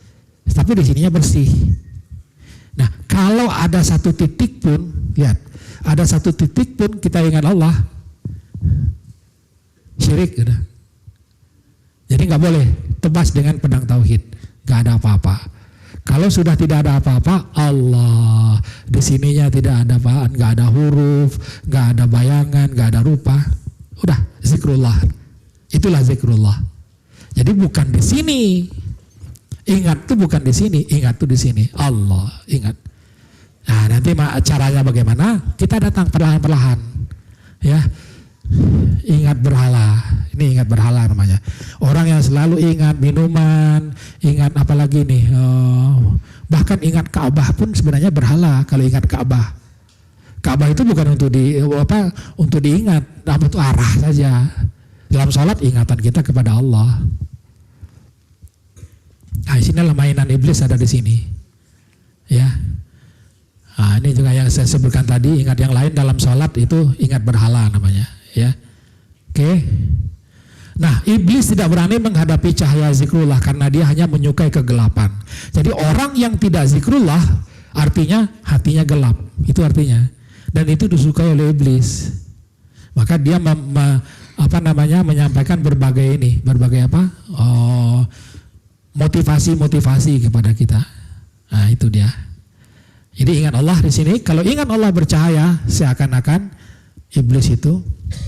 Tapi di sininya bersih. Nah, kalau ada satu titik pun, lihat, ada satu titik pun kita ingat Allah, syirik udah. Jadi nggak boleh tebas dengan pedang tauhid, nggak ada apa-apa. Kalau sudah tidak ada apa-apa, Allah di sininya tidak ada apaan, nggak ada huruf, nggak ada bayangan, nggak ada rupa, udah zikrullah, itulah zikrullah. Jadi bukan di sini. Ingat tuh bukan di sini, ingat tuh di sini. Allah, ingat. Nah, nanti caranya bagaimana? Kita datang perlahan-perlahan. Ya. Ingat berhala. Ini ingat berhala namanya. Orang yang selalu ingat minuman, ingat apalagi nih? Bahkan ingat Ka'bah pun sebenarnya berhala kalau ingat Ka'bah. Ka'bah itu bukan untuk untuk diingat, tapi itu arah saja. Dalam sholat ingatan kita kepada Allah. Nah, sinilah mainan iblis ada di sini. Ya. Nah, ini juga yang saya sebutkan tadi, ingat yang lain dalam sholat itu ingat berhala namanya. Ya. Oke. Nah, iblis tidak berani menghadapi cahaya zikrullah karena dia hanya menyukai kegelapan. Jadi orang yang tidak zikrullah artinya hatinya gelap. Itu artinya. Dan itu disukai oleh iblis. Maka dia menyampaikan berbagai motivasi kepada kita. Nah, itu dia. Jadi ingat Allah di sini. Kalau ingat Allah bercahaya, seakan-akan iblis itu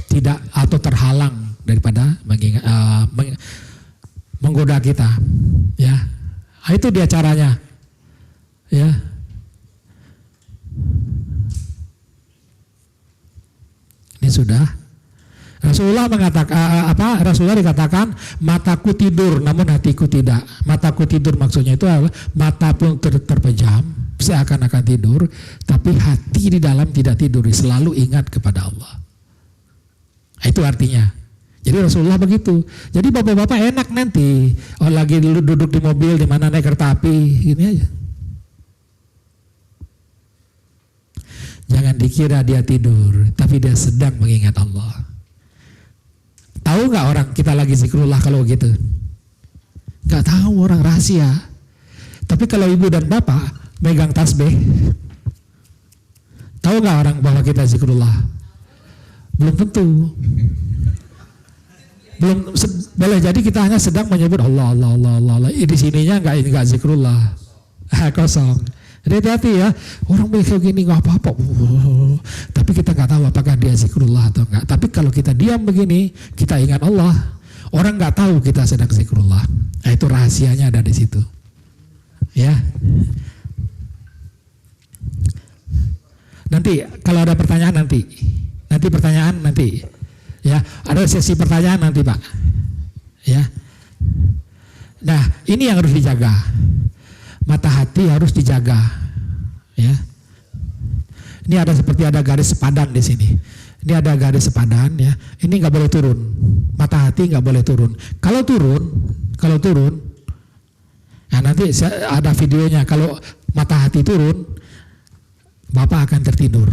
tidak atau terhalang daripada menggoda kita. Ya, nah, itu dia caranya. Ya. Ini sudah. Rasulullah mengatakan Rasulullah dikatakan mataku tidur namun hatiku tidak. Mataku tidur maksudnya itu adalah mata pun terpejam seakan-akan tidur, tapi hati di dalam tidak tidur, selalu ingat kepada Allah. Itu artinya. Jadi Rasulullah begitu. Jadi bapak-bapak enak nanti, lagi duduk di mobil, di mana naik kereta api, gini aja. Jangan dikira dia tidur, tapi dia sedang mengingat Allah. Tahu nggak orang kita lagi zikrullah kalau gitu? Nggak tahu, orang rahasia. Tapi kalau ibu dan bapak megang tasbih, tahu nggak orang bahwa kita zikrullah? Belum tentu. Boleh jadi kita hanya sedang menyebut Allah. Di sininya nggak zikrullah. Kosong. Jadi hati-hati ya, orang kayak gini nggak apa-apa, tapi kita nggak tahu apakah dia zikrullah atau enggak. Tapi kalau kita diam begini, kita ingat Allah, orang nggak tahu kita sedang zikrullah. Nah, itu rahasianya ada di situ. Ya. Nanti kalau ada pertanyaan nanti pertanyaan nanti. Ya, ada sesi pertanyaan nanti Pak. Ya. Nah, ini yang harus dijaga. Mata hati harus dijaga, ya. Ini ada garis sepadan di sini. Ini ada garis sepadan, ya. Ini nggak boleh turun. Mata hati nggak boleh turun. Kalau turun, nah nanti ada videonya. Kalau mata hati turun, Bapak akan tertidur.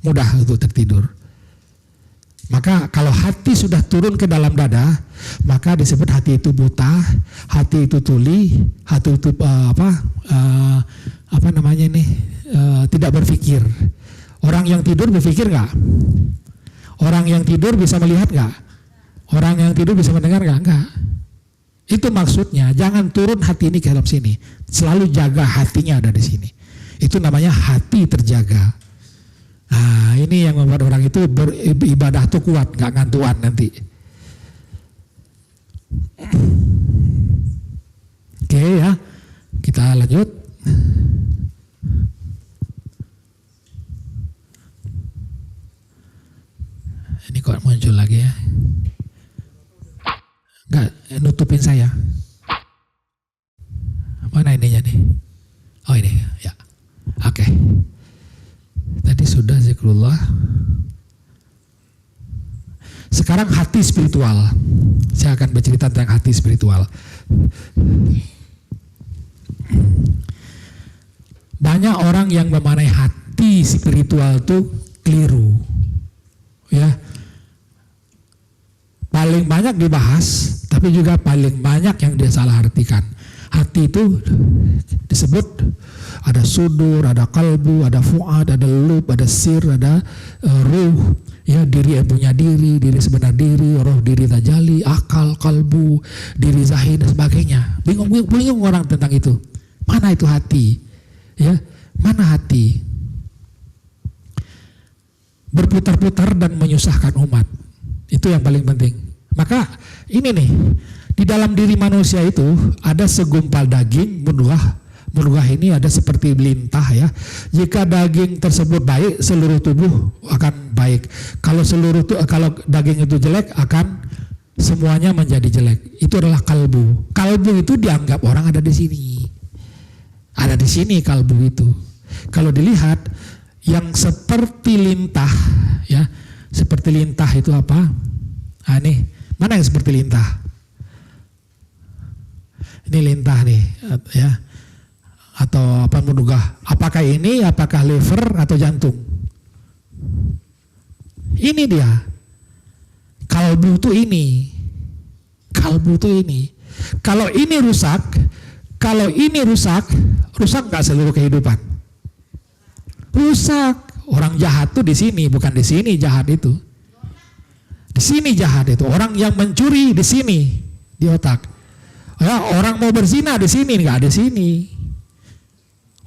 Mudah untuk tertidur. Maka kalau hati sudah turun ke dalam dada, maka disebut hati itu buta, hati itu tuli, hati itu tidak berpikir. Orang yang tidur berpikir nggak? Orang yang tidur bisa melihat nggak? Orang yang tidur bisa mendengar nggak? Nggak. Itu maksudnya, jangan turun hati ini ke dalam sini. Selalu jaga hatinya ada di sini. Itu namanya hati terjaga. Nah, ini yang membuat orang itu beribadah tuh kuat, nggak ngantuan nanti. Oke ya, kita lanjut. Ini kok muncul lagi ya? Nggak, nutupin saya. Mana ininya nih? Oh ini, ya. Oke. Tadi sudah zikrullah. Sekarang hati spiritual. Saya akan bercerita tentang hati spiritual. Banyak orang yang memaknai hati spiritual itu keliru. Ya. Paling banyak dibahas, tapi juga paling banyak yang dia salah artikan. Hati itu disebut ada sudur, ada kalbu, ada fuad, ada lub, ada sir, ada ruh, ya, diri yang punya diri, diri sebenar diri, roh diri tajali, akal, kalbu, diri zahir dan sebagainya. Bingung orang tentang itu. Mana itu hati? Ya, mana hati? Berputar-putar dan menyusahkan umat. Itu yang paling penting. Maka ini nih, di dalam diri manusia itu ada segumpal daging, mudghah. Mudghah ini ada seperti lintah ya. Jika daging tersebut baik, seluruh tubuh akan baik. Kalau kalau daging itu jelek, akan semuanya menjadi jelek. Itu adalah kalbu. Kalbu itu dianggap orang ada di sini. Ada di sini kalbu itu. Kalau dilihat yang seperti lintah ya, seperti lintah itu apa? Nah, ini mana yang seperti lintah? Ini lintah nih ya. Atau apa mudghah? Apakah ini? Apakah liver atau jantung? Ini dia. Kalbu itu ini. Kalbu itu ini. Kalau ini rusak nggak seluruh kehidupan? Rusak. Orang jahat tuh di sini, bukan di sini jahat itu. Di sini jahat itu. Orang yang mencuri di sini, di otak. Ya, orang mau berzina di sini, nggak di sini.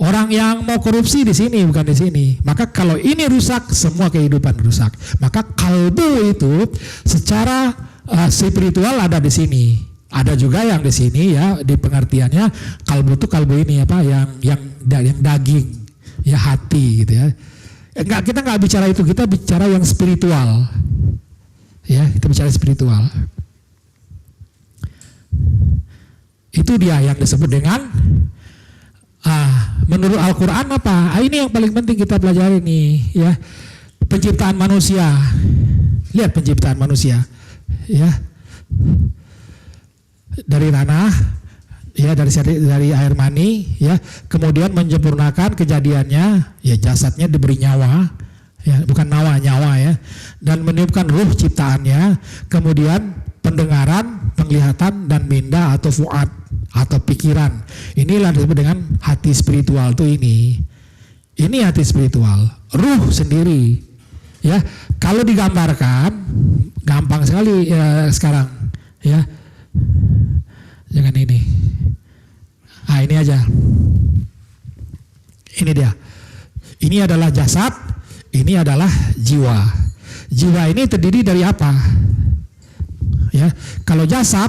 Orang yang mau korupsi di sini, bukan di sini. Maka kalau ini rusak, semua kehidupan rusak. Maka kalbu itu secara spiritual ada di sini. Ada juga yang di sini ya, di pengertiannya kalbu itu kalbu ini apa? Yang daging, ya hati gitu ya. Kita nggak bicara itu, kita bicara yang spiritual. Ya, kita bicara spiritual. Itu dia yang disebut dengan menurut Al-Quran apa? Ini yang paling penting kita pelajari nih ya. Penciptaan manusia. Lihat penciptaan manusia ya. Dari tanah ya, dari air mani ya, kemudian menyempurnakan kejadiannya ya, jasadnya diberi nyawa ya, bukan nyawa ya, dan meniupkan ruh ciptaannya, kemudian pendengaran, penglihatan, dan minda atau fuad atau pikiran. Inilah disebut dengan hati spiritual tuh ini. Ini hati spiritual. Ruh sendiri. Ya, kalau digambarkan gampang sekali ya, sekarang. Ya. Jangan ini. Ini aja. Ini dia. Ini adalah jasad, ini adalah jiwa. Jiwa ini terdiri dari apa? Ya, kalau jasad,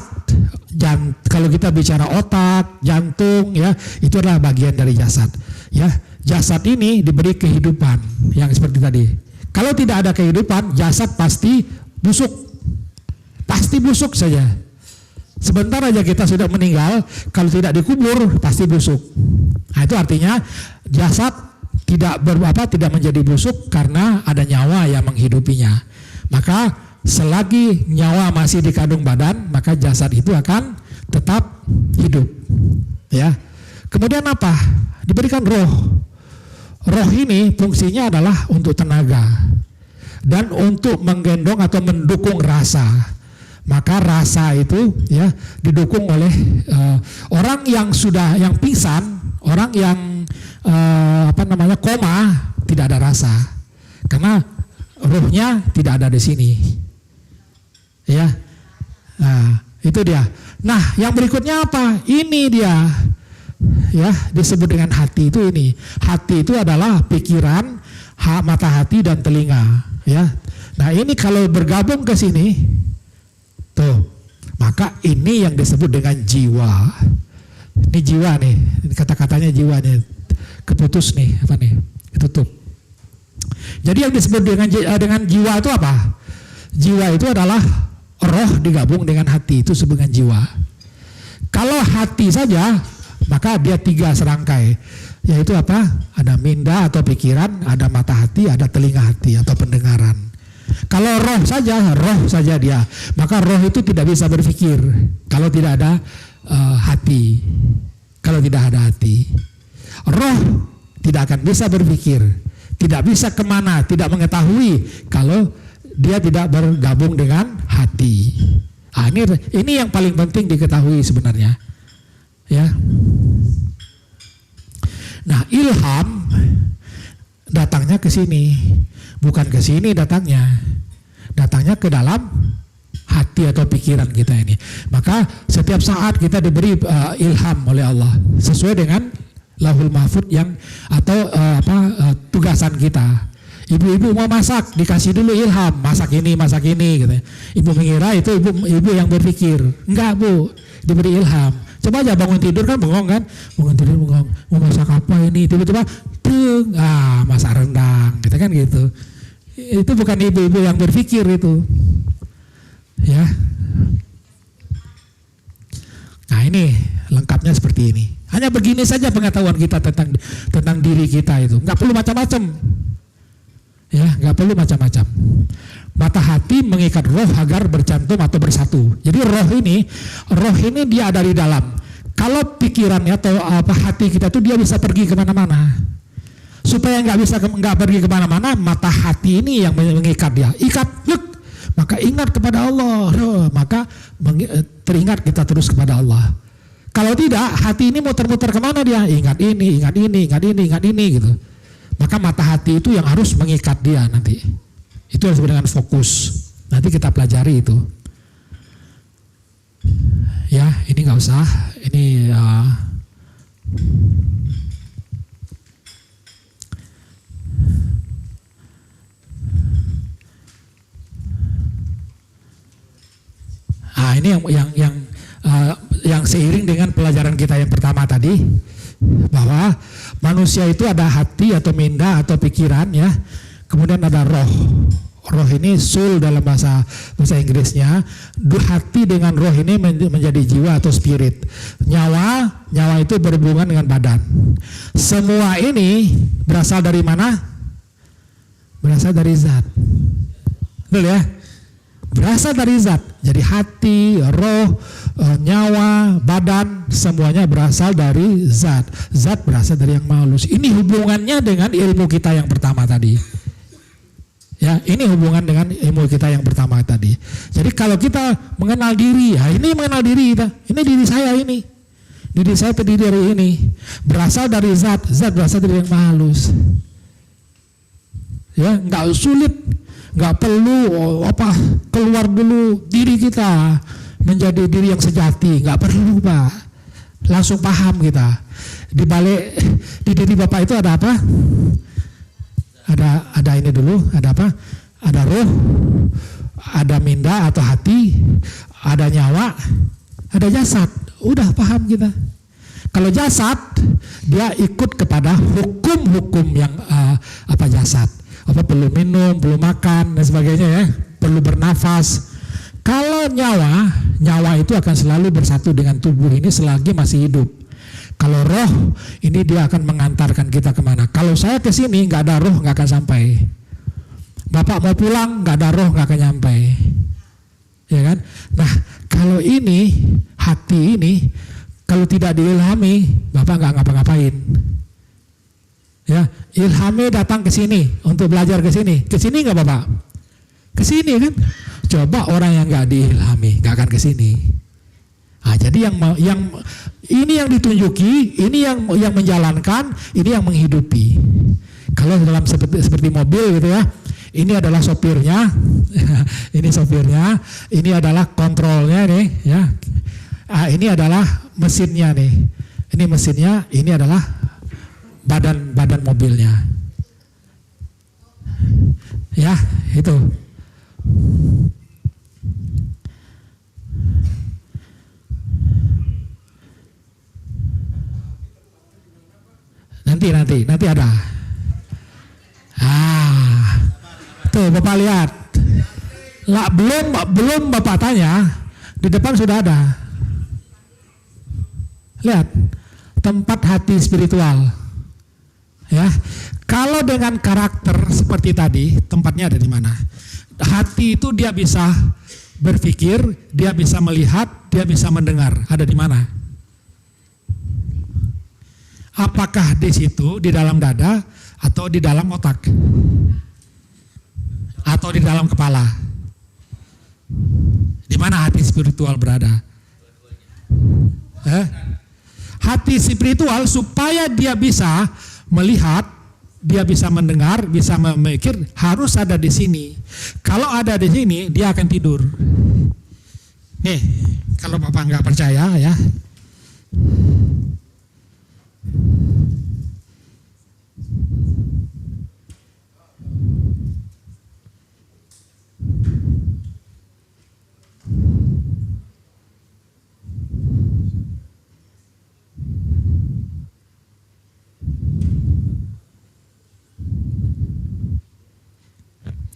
kalau kita bicara otak, jantung, ya, itu adalah bagian dari jasad. Ya, jasad ini diberi kehidupan, yang seperti tadi. Kalau tidak ada kehidupan, jasad pasti busuk saja. Sebentar aja kita sudah meninggal, kalau tidak dikubur pasti busuk. Nah, itu artinya jasad tidak menjadi busuk karena ada nyawa yang menghidupinya. Maka selagi nyawa masih di kandung badan, maka jasad itu akan tetap hidup. Ya. Kemudian apa? Diberikan roh. Roh ini fungsinya adalah untuk tenaga dan untuk menggendong atau mendukung rasa. Maka rasa itu ya didukung oleh orang yang pingsan, orang yang koma, tidak ada rasa karena rohnya tidak ada di sini. Ya, nah itu dia. Nah yang berikutnya apa? Ini dia, ya disebut dengan hati itu ini. Hati itu adalah pikiran, mata hati dan telinga. Ya, nah ini kalau bergabung ke sini, tuh, maka ini yang disebut dengan jiwa. Ini jiwa nih, kata-katanya jiwa nih, keputus nih, apa nih, ketutup. Jadi yang disebut dengan jiwa itu apa? Jiwa itu adalah roh digabung dengan hati, itu disebut dengan jiwa. Kalau hati saja, maka dia 3 serangkai, yaitu apa? Ada minda atau pikiran, ada mata hati, ada telinga hati atau pendengaran. Kalau roh saja dia, maka roh itu tidak bisa berpikir kalau tidak ada hati. Kalau tidak ada hati, roh tidak akan bisa berpikir, tidak bisa kemana, tidak mengetahui kalau dia tidak bergabung dengan hati. Nah, ini yang paling penting diketahui sebenarnya. Ya. Nah, ilham datangnya ke sini, bukan ke sini datangnya ke dalam hati atau pikiran kita ini. Maka setiap saat kita diberi ilham oleh Allah sesuai dengan Lauhul Mahfuz yang atau tugasan kita. Ibu-ibu mau masak, dikasih dulu ilham, masak ini gitu. Ibu mengira itu ibu yang berpikir. Enggak, Bu, diberi ilham. Coba aja bangun tidur kan bengong kan? Bangun tidur bengong, mau masak apa ini? Tiba-tiba masak rendang, gitu kan gitu. Itu bukan ibu-ibu yang berpikir itu. Ya. Nah, ini lengkapnya seperti ini. Hanya begini saja pengetahuan kita tentang diri kita itu. Enggak perlu macam-macam. Ya, nggak perlu macam-macam. Mata hati mengikat roh agar bercantum atau bersatu. Jadi roh ini dia ada di dalam. Kalau pikirannya atau hati kita tuh dia bisa pergi kemana-mana. Supaya nggak pergi kemana-mana, mata hati ini yang mengikat dia. Ikat, maka ingat kepada Allah. Maka teringat kita terus kepada Allah. Kalau tidak, hati ini muter-muter kemana dia? Ingat ini gitu. Maka mata hati itu yang harus mengikat dia nanti. Itu yang disebut dengan fokus. Nanti kita pelajari itu. Ya, ini nggak usah. Ini ini yang seiring dengan pelajaran kita yang pertama tadi, bahwa manusia itu ada hati atau minda atau pikiran, ya. Kemudian ada roh. Roh ini soul dalam bahasa Inggrisnya. Hati dengan roh ini menjadi jiwa atau spirit. Nyawa itu berhubungan dengan badan. Semua ini berasal dari mana? Berasal dari zat. Betul ya? Berasal dari zat. Jadi hati, roh, nyawa, badan, semuanya berasal dari zat. Zat berasal dari yang halus. Ini hubungannya dengan ilmu kita yang pertama tadi. Ya, ini hubungan dengan ilmu kita yang pertama tadi. Jadi kalau kita mengenal diri, ya ini mengenal diri kita. Ini diri saya ini. Diri saya terdiri dari ini. Berasal dari zat. Zat berasal dari yang halus. Ya, nggak sulit. Nggak perlu keluar dulu diri kita menjadi diri yang sejati, nggak perlu Pak, langsung paham kita. Di balik di diri Bapak itu ada apa? Ada ini dulu, ada apa? Ada roh, ada minda atau hati, ada nyawa, ada jasad. Udah paham kita. Kalau jasad, dia ikut kepada hukum-hukum yang jasad. Apa perlu minum, perlu makan dan sebagainya ya, perlu bernafas. Kalau nyawa itu akan selalu bersatu dengan tubuh ini selagi masih hidup. Kalau roh, ini dia akan mengantarkan kita kemana. Kalau saya ke sini nggak ada roh, nggak akan sampai. Bapak mau pulang, nggak ada roh, nggak akan nyampe. Ya kan? Nah, kalau ini hati ini kalau tidak diilhami, Bapak nggak ngapa-ngapain. Ya, ilhami datang ke sini untuk belajar ke sini. Ke sini nggak Bapak? Ke sini kan? Coba orang yang nggak diilhami, nggak akan ke sini. Nah, jadi yang ini yang ditunjuki, ini yang menjalankan, ini yang menghidupi. Kalau dalam seperti mobil gitu ya, ini adalah sopirnya, ini sopirnya, ini adalah kontrolnya nih, ya. Ini adalah mesinnya nih, ini mesinnya, ini adalah badan mobilnya, ya itu. Nanti ada. Tuh Bapak lihat. Lah belum Bapak tanya, di depan sudah ada. Lihat, tempat hati spiritual. Ya. Kalau dengan karakter seperti tadi, tempatnya ada di mana? Hati itu dia bisa berpikir, dia bisa melihat, dia bisa mendengar. Ada di mana? Apakah di situ, di dalam dada, atau di dalam otak? Atau di dalam kepala? Di mana hati spiritual berada? Hati spiritual supaya dia bisa melihat, dia bisa mendengar, bisa memikir, harus ada di sini. Kalau ada di sini, dia akan tidur. Nih, kalau Bapak nggak percaya ya.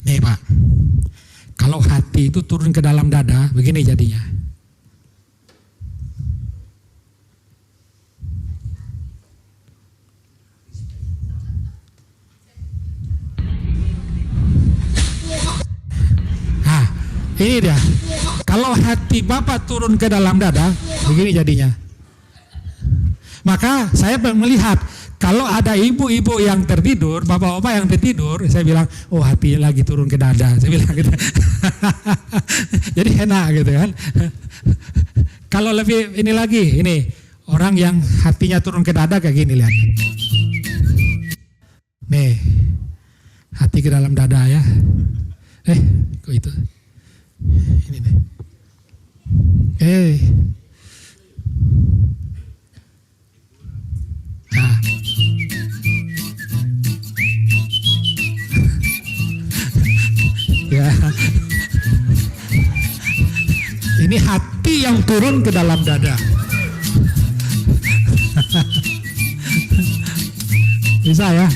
Nih Pak, kalau hati itu turun ke dalam dada, begini jadinya. Nah, ini dia. Kalau hati Bapak turun ke dalam dada, begini jadinya. Maka saya melihat, kalau ada ibu-ibu yang tertidur, bapak-bapak yang tertidur, saya bilang, oh hati lagi turun ke dada. Saya bilang gitu. Jadi enak gitu kan. Kalau lebih ini lagi, ini orang yang hatinya turun ke dada kayak gini, lihat. Nih, hati ke dalam dada ya. Kok itu? Ini nih. Nah. Ya. Ini hati yang turun ke dalam dada. Bisa ya?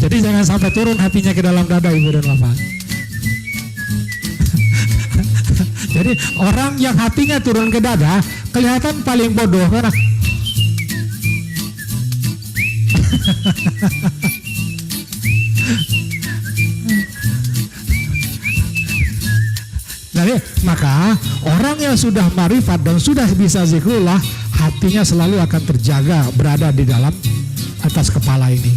Jadi jangan sampai turun hatinya ke dalam dada Ibu dan Bapak. Jadi orang yang hatinya turun ke dada kelihatan paling bodoh kan? Jadi maka orang yang sudah marifat dan sudah bisa zikrullah, hatinya selalu akan terjaga berada di dalam atas kepala ini.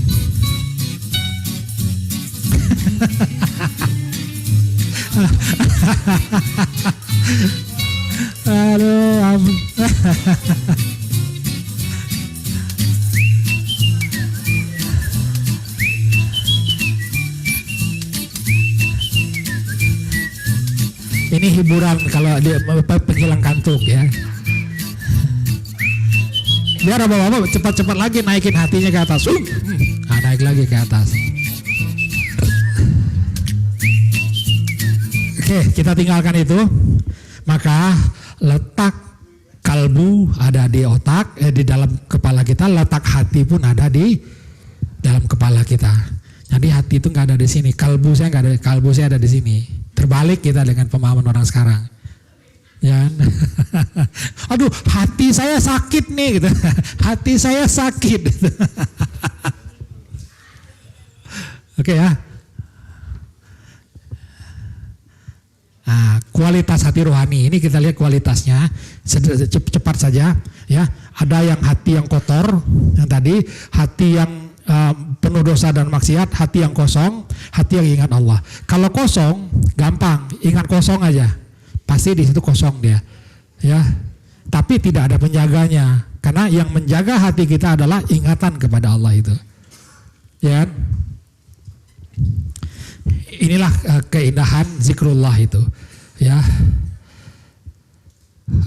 Aduh, ampun. Ini Ini hiburan kalau dia penghilang kantuk ya. Biar bapak-bapak cepat-cepat lagi naikin hatinya ke atas. Naik lagi ke atas. Oke, kita tinggalkan itu. Maka letak kalbu ada di otak, di dalam kepala kita. Letak hati pun ada di dalam kepala kita. Jadi hati itu nggak ada di sini. Kalbu saya nggak ada. Kalbu saya ada di sini. Terbalik kita dengan pemahaman orang sekarang. Ya, aduh hati saya sakit nih gitu. Hati saya sakit gitu. Oke ya. Nah, kualitas hati rohani ini kita lihat kualitasnya cepat saja ya. Ada yang hati yang kotor, yang tadi hati yang penuh dosa dan maksiat, hati yang kosong, hati yang ingat Allah. Kalau kosong gampang, ingat kosong aja. Pasti di situ kosong dia, ya. Tapi tidak ada penjaganya, karena yang menjaga hati kita adalah ingatan kepada Allah itu, ya. Inilah keindahan zikrullah itu, ya.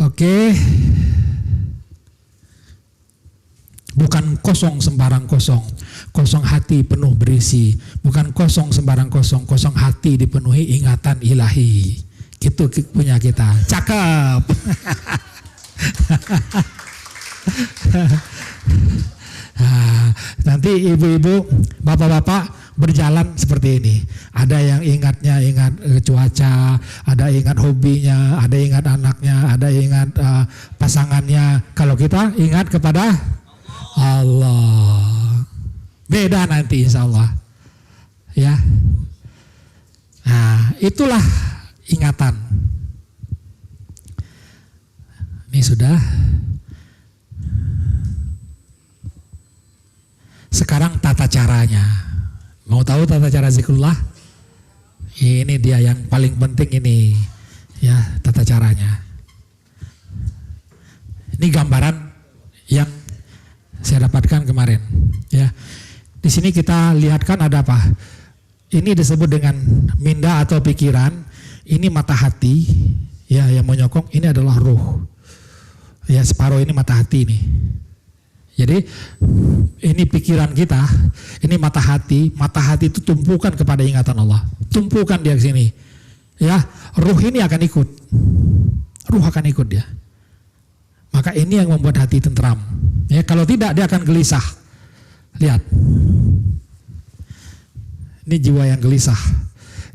Oke, bukan kosong sembarang kosong, kosong hati penuh berisi, bukan kosong sembarang kosong, kosong hati dipenuhi ingatan ilahi. Itu punya kita. Cakep. Nanti ibu-ibu, bapak-bapak berjalan seperti ini. Ada yang ingat cuaca, ada ingat hobinya, ada ingat anaknya, ada ingat pasangannya. Kalau kita ingat kepada Allah, beda nanti insya Allah. Ya. Nah, itulah ingatan. Ini sudah. Sekarang tata caranya. Mau tahu tata cara zikrullah? Ini dia yang paling penting ini. Ya, tata caranya. Ini gambaran yang saya dapatkan kemarin. Ya. Di sini kita lihatkan ada apa? Ini disebut dengan minda atau pikiran. Ini mata hati, ya, yang menyokong. Ini adalah ruh, ya, separuh ini mata hati nih. Jadi ini pikiran kita, ini mata hati. Mata hati itu tumpukan kepada ingatan Allah, tumpukan dia ke sini, ya. Ruh ini akan ikut, ruh akan ikut dia. Maka ini yang membuat hati tentram. Ya, kalau tidak dia akan gelisah. Lihat, ini jiwa yang gelisah.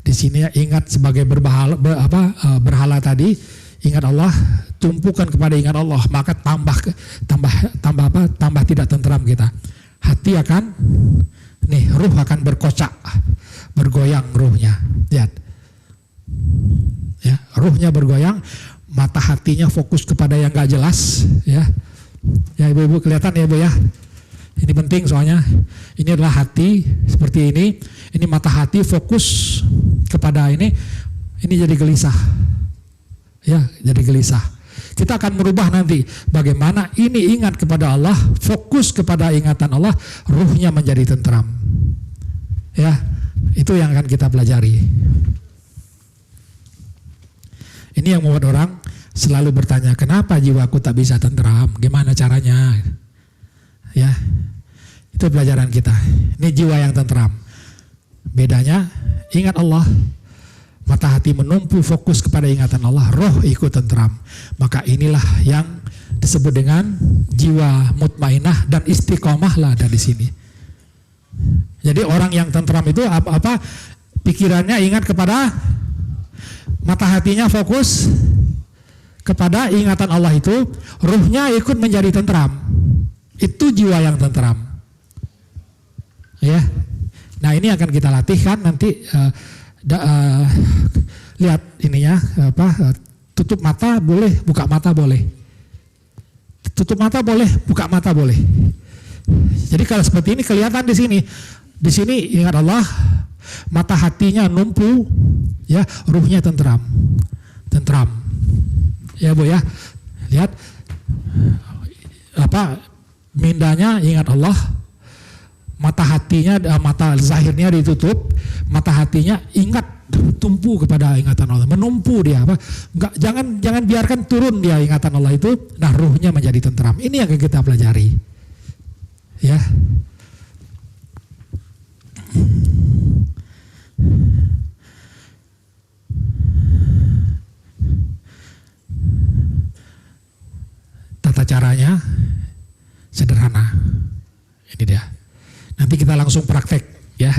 Di sini ingat sebagai berhala tadi, ingat Allah, tumpukan kepada ingat Allah, maka tambah tidak tentram kita. Hati akan, ruh akan berkocak, bergoyang ruhnya. Lihat, ya, ruhnya bergoyang, mata hatinya fokus kepada yang gak jelas, ya. Ya ibu-ibu kelihatan ya ibu ya. Ini penting soalnya ini adalah hati seperti ini. Ini mata hati fokus kepada ini jadi gelisah. Ya, jadi gelisah. Kita akan merubah nanti bagaimana ini ingat kepada Allah, fokus kepada ingatan Allah, ruhnya menjadi tentram. Ya, itu yang akan kita pelajari. Ini yang membuat orang selalu bertanya, kenapa jiwaku tak bisa tentram? Gimana caranya? Ya, itu pelajaran kita. Ini jiwa yang tentram. Bedanya, ingat Allah, mata hati menumpu fokus kepada ingatan Allah, roh ikut tentram. Maka inilah yang disebut dengan jiwa mutmainah dan istiqomah lah dari sini. Jadi orang yang tentram itu apa? Pikirannya ingat kepada, mata hatinya fokus kepada ingatan Allah itu, ruhnya ikut menjadi tentram. Itu jiwa yang tentram. Ya. Nah, ini akan kita latihkan nanti. Lihat ininya tutup mata boleh, buka mata boleh. Tutup mata boleh, buka mata boleh. Jadi kalau seperti ini kelihatan di sini. Di sini ingat Allah, mata hatinya numpu, ya, ruhnya tentram. Tentram. Ya, Bu ya. Lihat mindanya ingat Allah. Mata hatinya, mata zahirnya ditutup, mata hatinya ingat tumpu kepada ingatan Allah, menumpu dia apa? Enggak, jangan biarkan turun dia ingatan Allah itu, nah ruhnya menjadi tentram. Ini yang kita pelajari. Ya. Tata caranya sederhana. Ini dia. Nanti kita langsung praktek ya.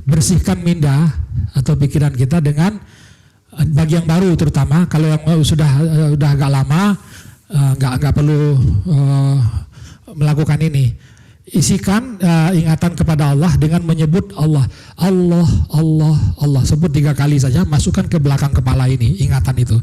Bersihkan minda atau pikiran kita dengan bagi yang baru, terutama kalau yang sudah agak lama nggak perlu melakukan ini. Isikan ingatan kepada Allah dengan menyebut Allah, Allah, Allah, Allah. Sebut 3 kali saja, masukkan ke belakang kepala ini ingatan itu.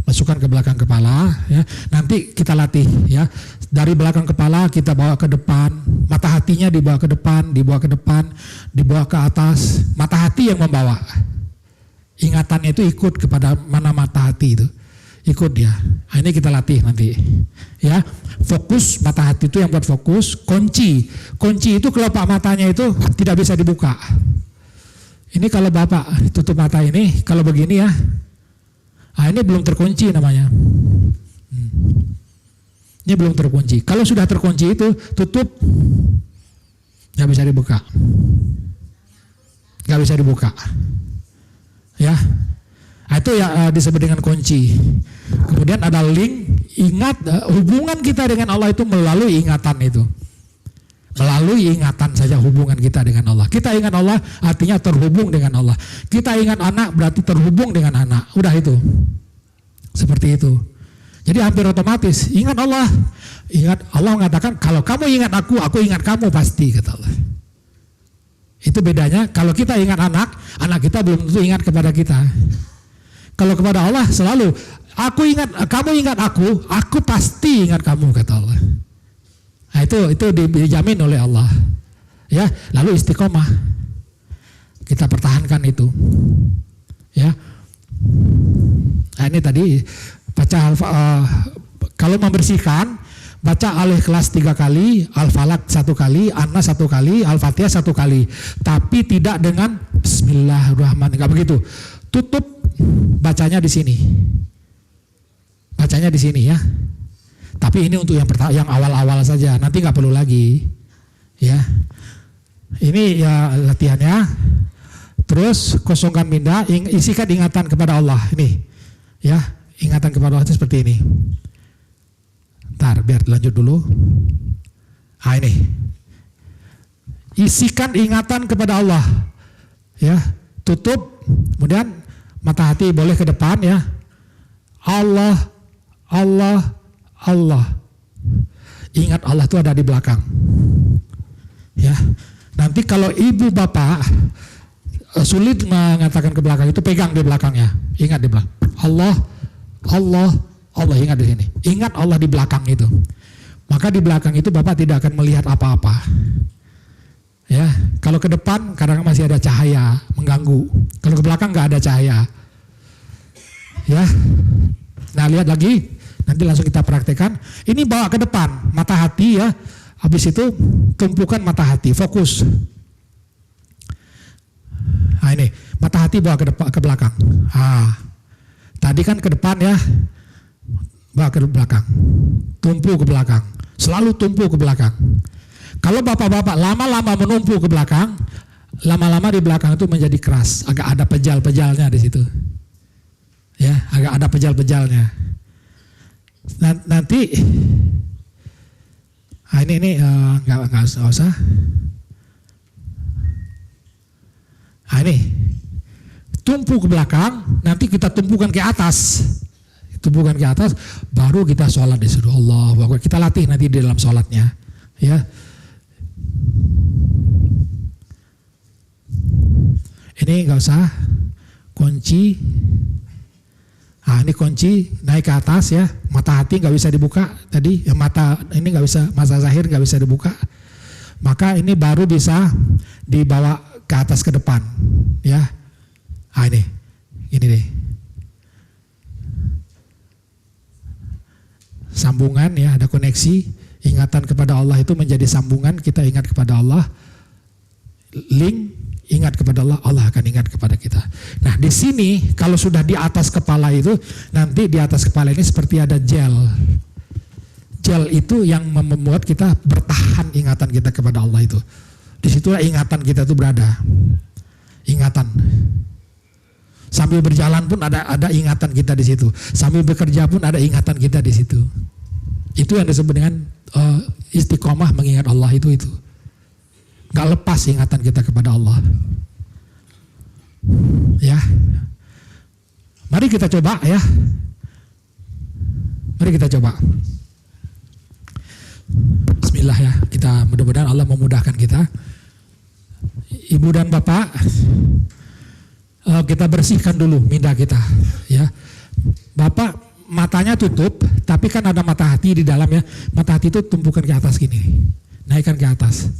Masukkan ke belakang kepala ya. Nanti kita latih ya. Dari belakang kepala kita bawa ke depan, mata hatinya dibawa ke depan, dibawa ke depan, dibawa ke atas. Mata hati yang membawa. Ingatannya itu ikut kepada mana mata hati itu. Ikut dia. Nah, ini kita latih nanti. Ya. Fokus mata hati itu yang buat fokus, kunci. Kunci itu kelopak matanya itu tidak bisa dibuka. Ini kalau Bapak tutup mata ini, kalau begini ya. Nah, ini belum terkunci namanya. Ini belum terkunci. Kalau sudah terkunci itu tutup, nggak bisa dibuka. Nggak bisa dibuka. Ya, nah, itu ya disebut dengan kunci. Kemudian ada link. Ingat hubungan kita dengan Allah itu melalui ingatan itu. Melalui ingatan saja hubungan kita dengan Allah. Kita ingat Allah artinya terhubung dengan Allah. Kita ingat anak berarti terhubung dengan anak. Udah itu. Seperti itu. Jadi hampir otomatis. Ingat Allah. Ingat Allah mengatakan kalau kamu ingat aku ingat kamu pasti, kata Allah. Itu bedanya. Kalau kita ingat anak kita belum tentu ingat kepada kita. Kalau kepada Allah selalu aku ingat, kamu ingat aku pasti ingat kamu, kata Allah. Nah, itu dijamin oleh Allah. Ya, lalu istiqomah. Kita pertahankan itu. Ya. Nah, ini tadi baca kalau membersihkan baca Al-Ikhlas 3 kali, Al-Falaq 1 kali, An-Nas 1 kali, Al-Fatihah 1 kali. Tapi tidak dengan Bismillahirrahmanirrahim, enggak begitu. Tutup bacanya di sini. Bacanya di sini ya. Tapi ini untuk yang awal-awal saja, nanti nggak perlu lagi, ya. Ini ya latihannya. Terus kosongkan minda, isikan ingatan kepada Allah. Ini, ya, ingatan kepada Allah itu seperti ini. Ntar, biar lanjut dulu. Ah, ini. Isikan ingatan kepada Allah, ya. Tutup, kemudian mata hati boleh ke depan ya. Allah, Allah, Allah. Ingat Allah itu ada di belakang. Ya. Nanti kalau ibu bapak sulit mengatakan ke belakang itu, pegang di belakangnya. Ingat di belakang. Allah, Allah, Allah, ingat di sini. Ingat Allah di belakang itu. Maka di belakang itu bapak tidak akan melihat apa-apa. Ya, kalau ke depan kadang masih ada cahaya mengganggu. Kalau ke belakang nggak ada cahaya. Ya. Nah, lihat lagi. Nanti langsung kita praktekkan. Ini bawa ke depan, mata hati ya. Habis itu tumpukan mata hati, fokus. Nah, ini mata hati bawa ke depan, ke belakang. Ah, tadi kan ke depan ya, bawa ke belakang. Tumpu ke belakang. Selalu tumpu ke belakang. Kalau bapak-bapak lama-lama menumpu ke belakang, lama-lama di belakang itu menjadi keras. Agak ada pejal-pejalnya di situ. Ya, agak ada pejal-pejalnya. Nanti ini nggak usah. Nah, ini tumpu ke belakang, nanti kita tumpukan ke atas. Tumpukan ke atas, baru kita sholat di situ. Allahu Akbar. Kita latih nanti di dalam sholatnya, ya. Ini nggak usah kunci. Nah, ini kunci naik ke atas ya, mata hati nggak bisa dibuka tadi, ya, mata ini nggak bisa, mata zahir nggak bisa dibuka, maka ini baru bisa dibawa ke atas ke depan, ya. Ah, ini deh, sambungan ya, ada koneksi, ingatan kepada Allah itu menjadi sambungan, kita ingat kepada Allah, link ingat kepada Allah, Allah akan ingat kepada kita. Nah, di sini kalau sudah di atas kepala itu, nanti di atas kepala ini seperti ada gel. Gel itu yang membuat kita bertahan ingatan kita kepada Allah itu. Disitulah ingatan kita itu berada. Ingatan. Sambil berjalan pun ada ingatan kita di situ. Sambil bekerja pun ada ingatan kita di situ. Itu yang disebut dengan istiqomah mengingat Allah itu. Gak lepas ingatan kita kepada Allah. Ya. Mari kita coba ya. Mari kita coba. Bismillah ya. Kita mudah-mudahan Allah memudahkan kita. Ibu dan Bapak, kita bersihkan dulu minda kita ya. Bapak matanya tutup, tapi kan ada mata hati di dalam ya. Mata hati itu tumpukan ke atas gini, naikkan ke atas.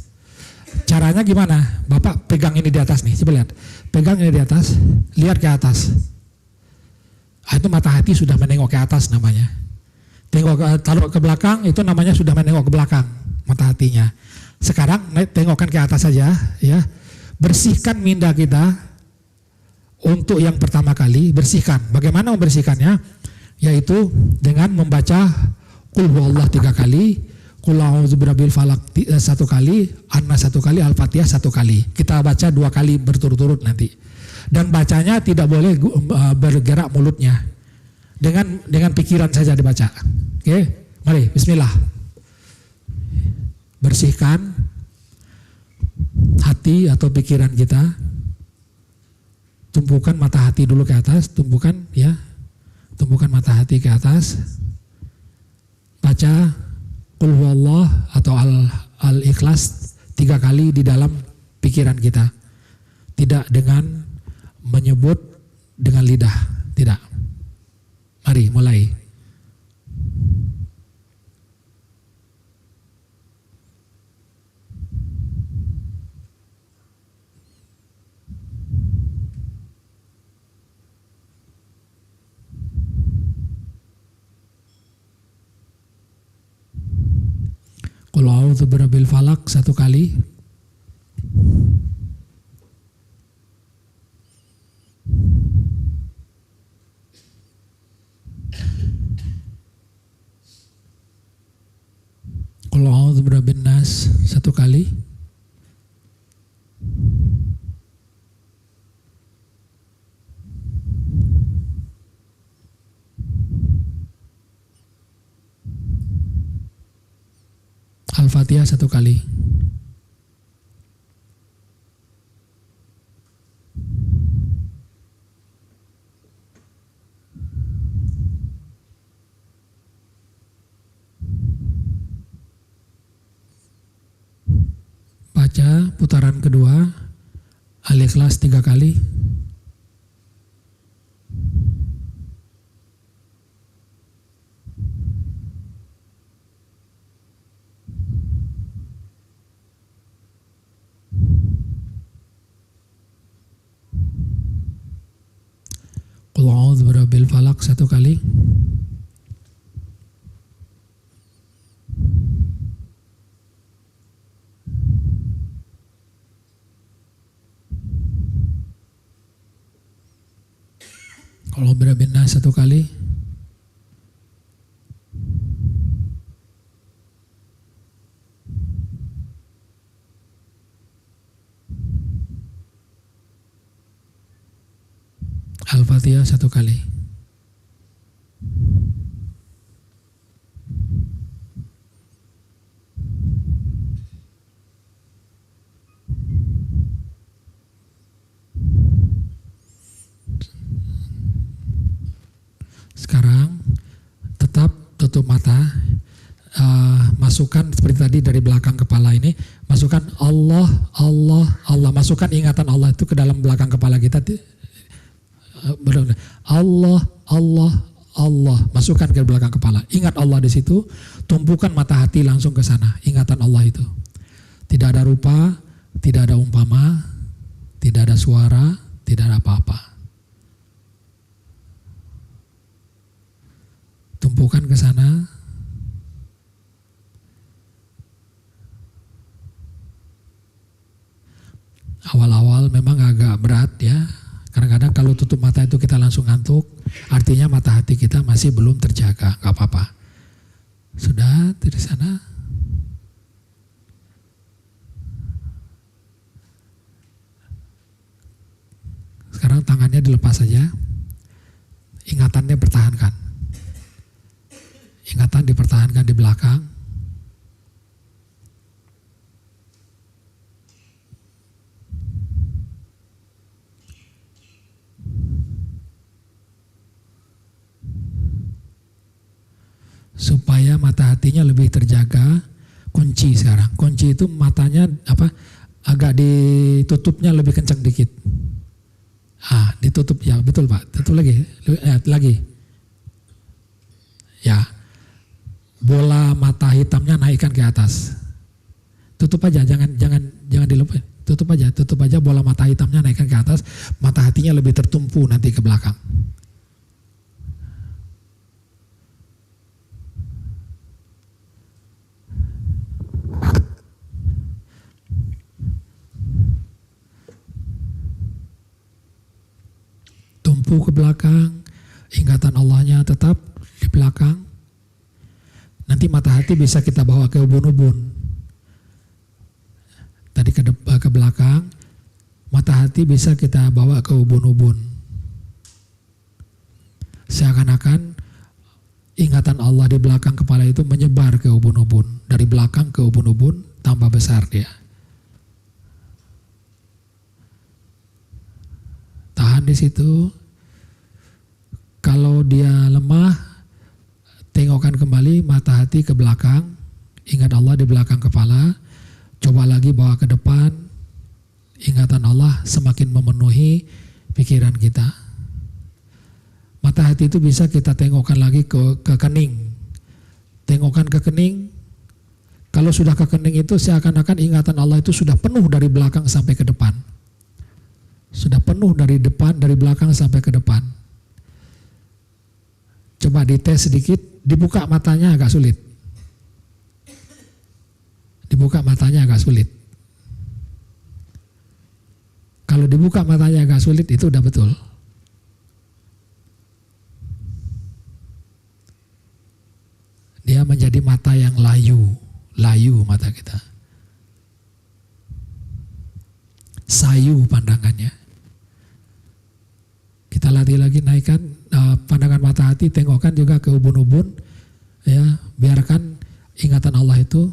Caranya gimana? Bapak pegang ini di atas nih, coba lihat. Pegang ini di atas, lihat ke atas. Itu mata hati sudah menengok ke atas namanya. Taruh ke belakang, itu namanya sudah menengok ke belakang mata hatinya. Sekarang tengokkan ke atas saja ya. Bersihkan minda kita untuk yang pertama kali, bersihkan. Bagaimana membersihkannya? Yaitu dengan membaca Qul huwallah 3 kali, Qul a'udzu birabbil falaq 1 kali, An-Nas 1 kali, Al-Fatihah 1 kali. Kita baca 2 kali berturut-turut nanti. Dan bacanya tidak boleh bergerak mulutnya. Dengan pikiran saja dibaca. Oke, mari bismillah. Bersihkan hati atau pikiran kita. Tumpukan mata hati dulu ke atas, tumpukan ya. Tumpukan mata hati ke atas. Baca Qul huwallah atau Al-Ikhlas 3 kali di dalam pikiran kita. Tidak dengan menyebut dengan lidah, tidak. Mari mulai. Qul a'udzu birabbil falaq 1 kali. Qul a'udzu birabbin nas 1 kali. Al-Fatihah 1 kali. Baca putaran kedua Al-Ikhlas 3 kali. Qul a'udzu birabbil falaq 1 kali. Qul birabbin nas 1 kali. Al-Fatihah 1 kali. Sekarang tetap tutup mata, masukkan seperti tadi dari belakang kepala ini, masukkan Allah, Allah, Allah, masukkan ingatan Allah itu ke dalam belakang kepala kita. Allah, Allah, Allah, masukkan ke belakang kepala. Ingat Allah di situ, tumpukan mata hati langsung ke sana. Ingatan Allah itu. Tidak ada rupa, tidak ada umpama, tidak ada suara, tidak ada apa-apa. Tumpukan ke sana. Awal-awal memang agak berat ya. Kadang-kadang kalau tutup mata itu kita langsung ngantuk, artinya mata hati kita masih belum terjaga, nggak apa-apa. Sudah dari sana. Sekarang tangannya dilepas saja, ingatannya pertahankan. Ingatan dipertahankan di belakang. Supaya mata hatinya lebih terjaga, kunci sekarang. Kunci itu matanya agak ditutupnya lebih kencang dikit. Ditutup ya, betul Pak. Tutup lagi. Lagi. Ya. Bola mata hitamnya naikkan ke atas. Tutup aja, jangan dilepas. Tutup aja bola mata hitamnya naikkan ke atas, mata hatinya lebih tertumpu nanti ke belakang. Tumpu ke belakang, ingatan Allahnya tetap di belakang. Nanti mata hati bisa kita bawa ke ubun-ubun. Tadi ke belakang, mata hati bisa kita bawa ke ubun-ubun. Seakan-akan ingatan Allah di belakang kepala itu menyebar ke ubun-ubun. Dari belakang ke ubun-ubun, tambah besar dia. Tahan di situ. Kalau dia lemah, tengokkan kembali mata hati ke belakang. Ingat Allah di belakang kepala. Coba lagi bawa ke depan. Ingatan Allah semakin memenuhi pikiran kita. Mata hati itu bisa kita tengokkan lagi ke kening. Tengokkan ke kening. Kalau sudah ke kening itu seakan-akan ingatan Allah itu sudah penuh dari belakang sampai ke depan. Sudah penuh dari depan, dari belakang sampai ke depan. Coba dites sedikit, dibuka matanya agak sulit. Dibuka matanya agak sulit. Kalau dibuka matanya agak sulit itu udah betul. Dia menjadi mata yang layu mata kita. Sayu pandangannya. Kita latih lagi, naikkan pandangan mata hati, tengokkan juga ke ubun-ubun, ya, biarkan ingatan Allah itu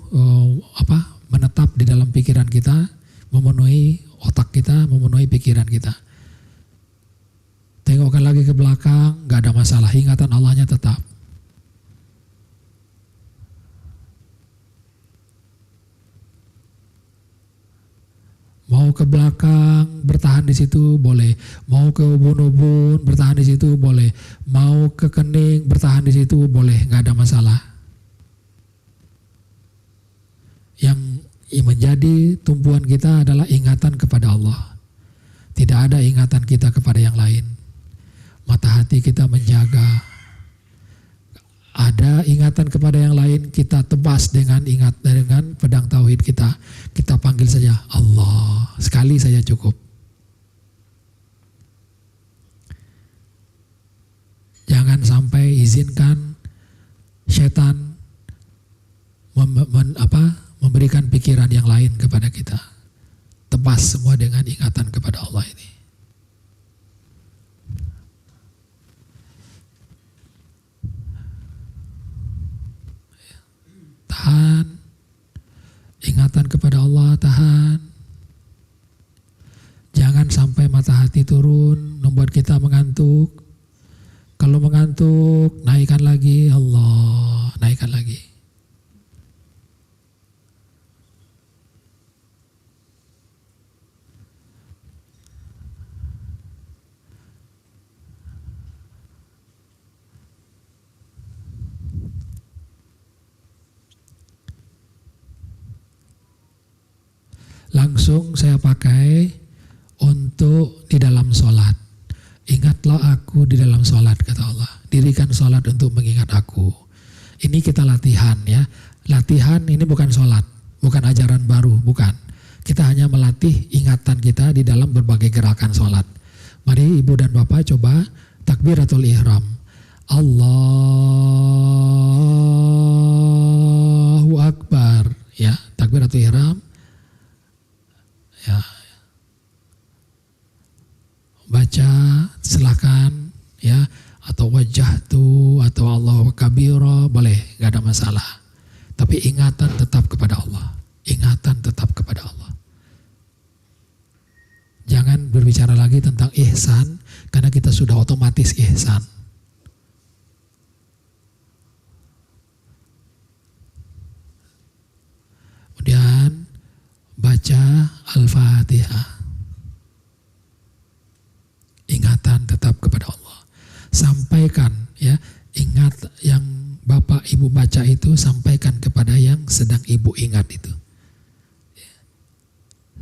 menetap di dalam pikiran kita, memenuhi otak kita, memenuhi pikiran kita. Tengokkan lagi ke belakang, nggak ada masalah, ingatan Allahnya tetap. Mau ke belakang, bertahan di situ boleh. Mau ke ubun-ubun, bertahan di situ boleh. Mau ke kening, bertahan di situ boleh, nggak ada masalah. Yang menjadi tumpuan kita adalah ingatan kepada Allah. Tidak ada ingatan kita kepada yang lain. Mata hati kita menjaga. Ada ingatan kepada yang lain, kita tebas dengan pedang tauhid kita. Kita panggil saja Allah, sekali saja cukup. Jangan sampai izinkan setan memberikan pikiran yang lain kepada kita. Tebas semua dengan ingatan kepada Allah ini. Tahan, ingatan kepada Allah, tahan. Jangan sampai mata hati turun, membuat kita mengantuk. Kalau mengantuk, naikkan lagi, Allah, naikkan lagi. Langsung saya pakai untuk di dalam sholat. Ingatlah aku di dalam sholat, kata Allah. Dirikan sholat untuk mengingat aku. Ini kita latihan ya. Latihan ini bukan sholat, bukan ajaran baru, bukan. Kita hanya melatih ingatan kita di dalam berbagai gerakan sholat. Mari ibu dan bapak coba takbiratul ihram. Allahu Akbar. Ya, takbiratul ihram. Ya. Baca silakan ya, atau wajjahtu atau Allahu kabira boleh, gak ada masalah. Tapi ingatan tetap kepada Allah. Ingatan tetap kepada Allah. Jangan berbicara lagi tentang ihsan karena kita sudah otomatis ihsan. Kemudian baca Al-Fatihah. Ingatan tetap kepada Allah. Sampaikan ya, ingat yang Bapak Ibu baca itu, sampaikan kepada yang sedang Ibu ingat itu.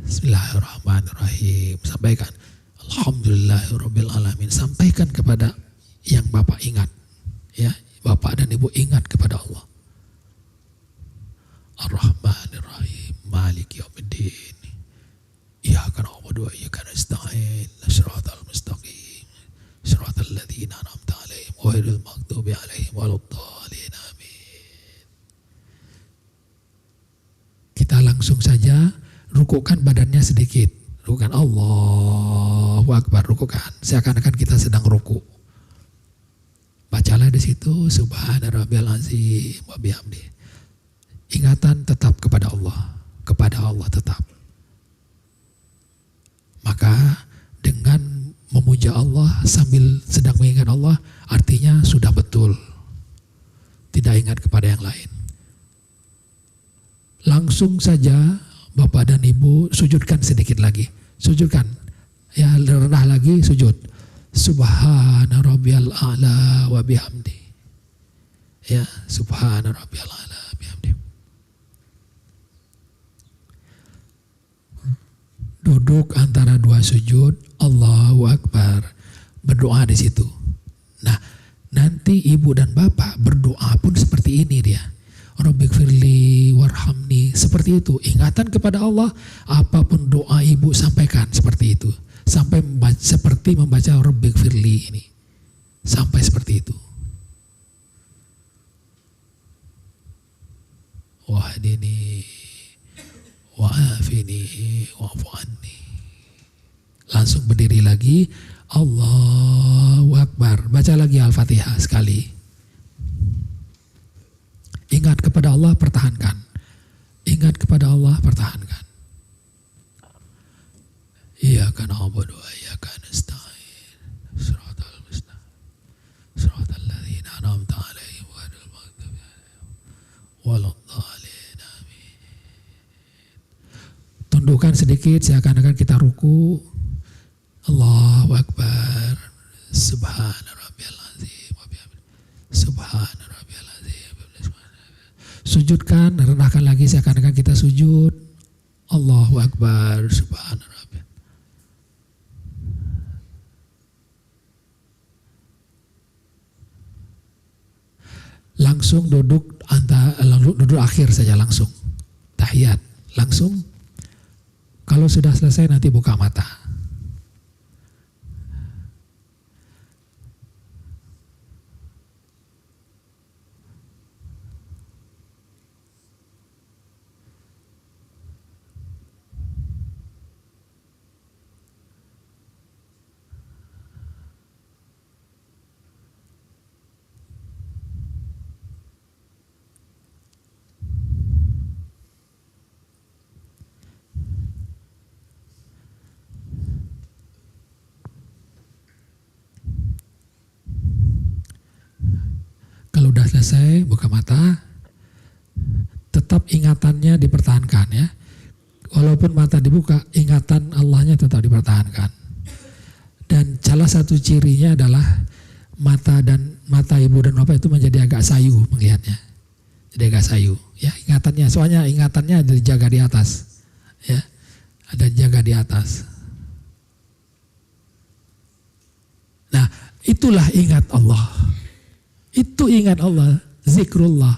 Bismillahirrahmanirrahim. Sampaikan Alhamdulillahirabbil alamin. Sampaikan kepada yang Bapak ingat. Ya, Bapak dan Ibu ingat kepada Allah. Ar-Rahmanir-Rahim. Maliki yaumiddin. Iyyaka na'budu wa iyyaka nasta'in. Shiratal mustaqim. Shiratal ladzina an'amta 'alaihim ghairil maghdubi 'alaihim waladdallin. Amin. Kita langsung saja rukukan badannya sedikit. Rukukan Allahu Akbar, rukukan. Seakan-akan kita sedang ruku. Bacalah di situ Subhana rabbiyal azim wa bihamdi. Ingatan tetap kepada Allah. Kepada Allah tetap. Maka dengan memuja Allah sambil sedang mengingat Allah, artinya sudah betul. Tidak ingat kepada yang lain. Langsung saja Bapak dan Ibu sujudkan sedikit lagi. Sujudkan. Ya, rendah lagi sujud. Subhana rabbiyal a'la wa bihamdi. Ya, subhana rabbiyal a'la wa bihamdi. Duduk antara dua sujud, Allahu Akbar. Berdoa di situ. Nah, nanti Ibu dan Bapak berdoa pun seperti ini dia. Rabbighfirli warhamni, seperti itu. Ingatan kepada Allah, apapun doa Ibu sampaikan seperti itu. Sampai seperti membaca Rabbighfirli ini. Sampai seperti itu. Wahdini wa'afini wa'fu anni. Langsung berdiri lagi, Allahu Akbar. Baca lagi Al-Fatihah sekali. Ingat kepada Allah, pertahankan. Ingat kepada Allah, pertahankan. Iyyaka na'budu wa iyyaka nasta'in. Shiratal mustaqim. Shiratal ladzina an'amta 'alaihim ghairil maghdubi 'alaihim waladdallin. Amin. Tundukkan sedikit seakan-akan kita ruku. Allahu Akbar. Subhana rabbiyal azim wa bihamdihi. Subhana rabbiyal azim. Sujudkan, rendahkan lagi seakan-akan kita sujud. Allahu Akbar. Subhana rabbi. Langsung duduk duduk akhir saja langsung. Tahiyat langsung. Kalau sudah selesai nanti buka mata. Kalau udah selesai, buka mata, tetap ingatannya dipertahankan ya. Walaupun mata dibuka, ingatan Allahnya tetap dipertahankan. Dan salah satu cirinya adalah mata ibu dan bapak itu menjadi agak sayu melihatnya. Jadi agak sayu ya ingatannya. Soalnya ingatannya ada dijaga di atas. Ya. Ada dijaga di atas. Nah, itulah ingat Allah. Itu ingat Allah, zikrullah.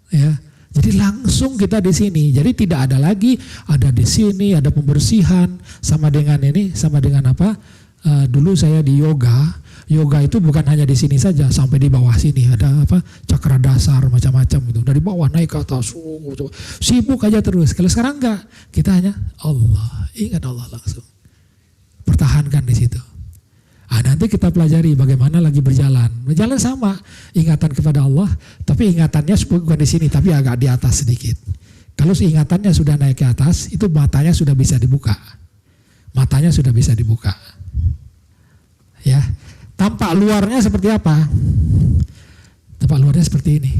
Ya. Jadi langsung kita di sini. Jadi tidak ada lagi ada di sini, ada pembersihan sama dengan ini, sama dengan apa? Dulu saya di yoga. Yoga itu bukan hanya di sini saja, sampai di bawah sini ada apa? Cakra dasar macam-macam gitu. Dari bawah naik ke atas, sibuk aja terus. Kalau sekarang enggak, kita hanya Allah, ingat Allah langsung. Pertahankan di situ. Nanti kita pelajari bagaimana lagi berjalan. Berjalan sama, ingatan kepada Allah, tapi ingatannya bukan di sini, tapi agak di atas sedikit. Kalau ingatannya sudah naik ke atas, itu matanya sudah bisa dibuka. Matanya sudah bisa dibuka. Ya, tampak luarnya seperti apa? Tampak luarnya seperti ini.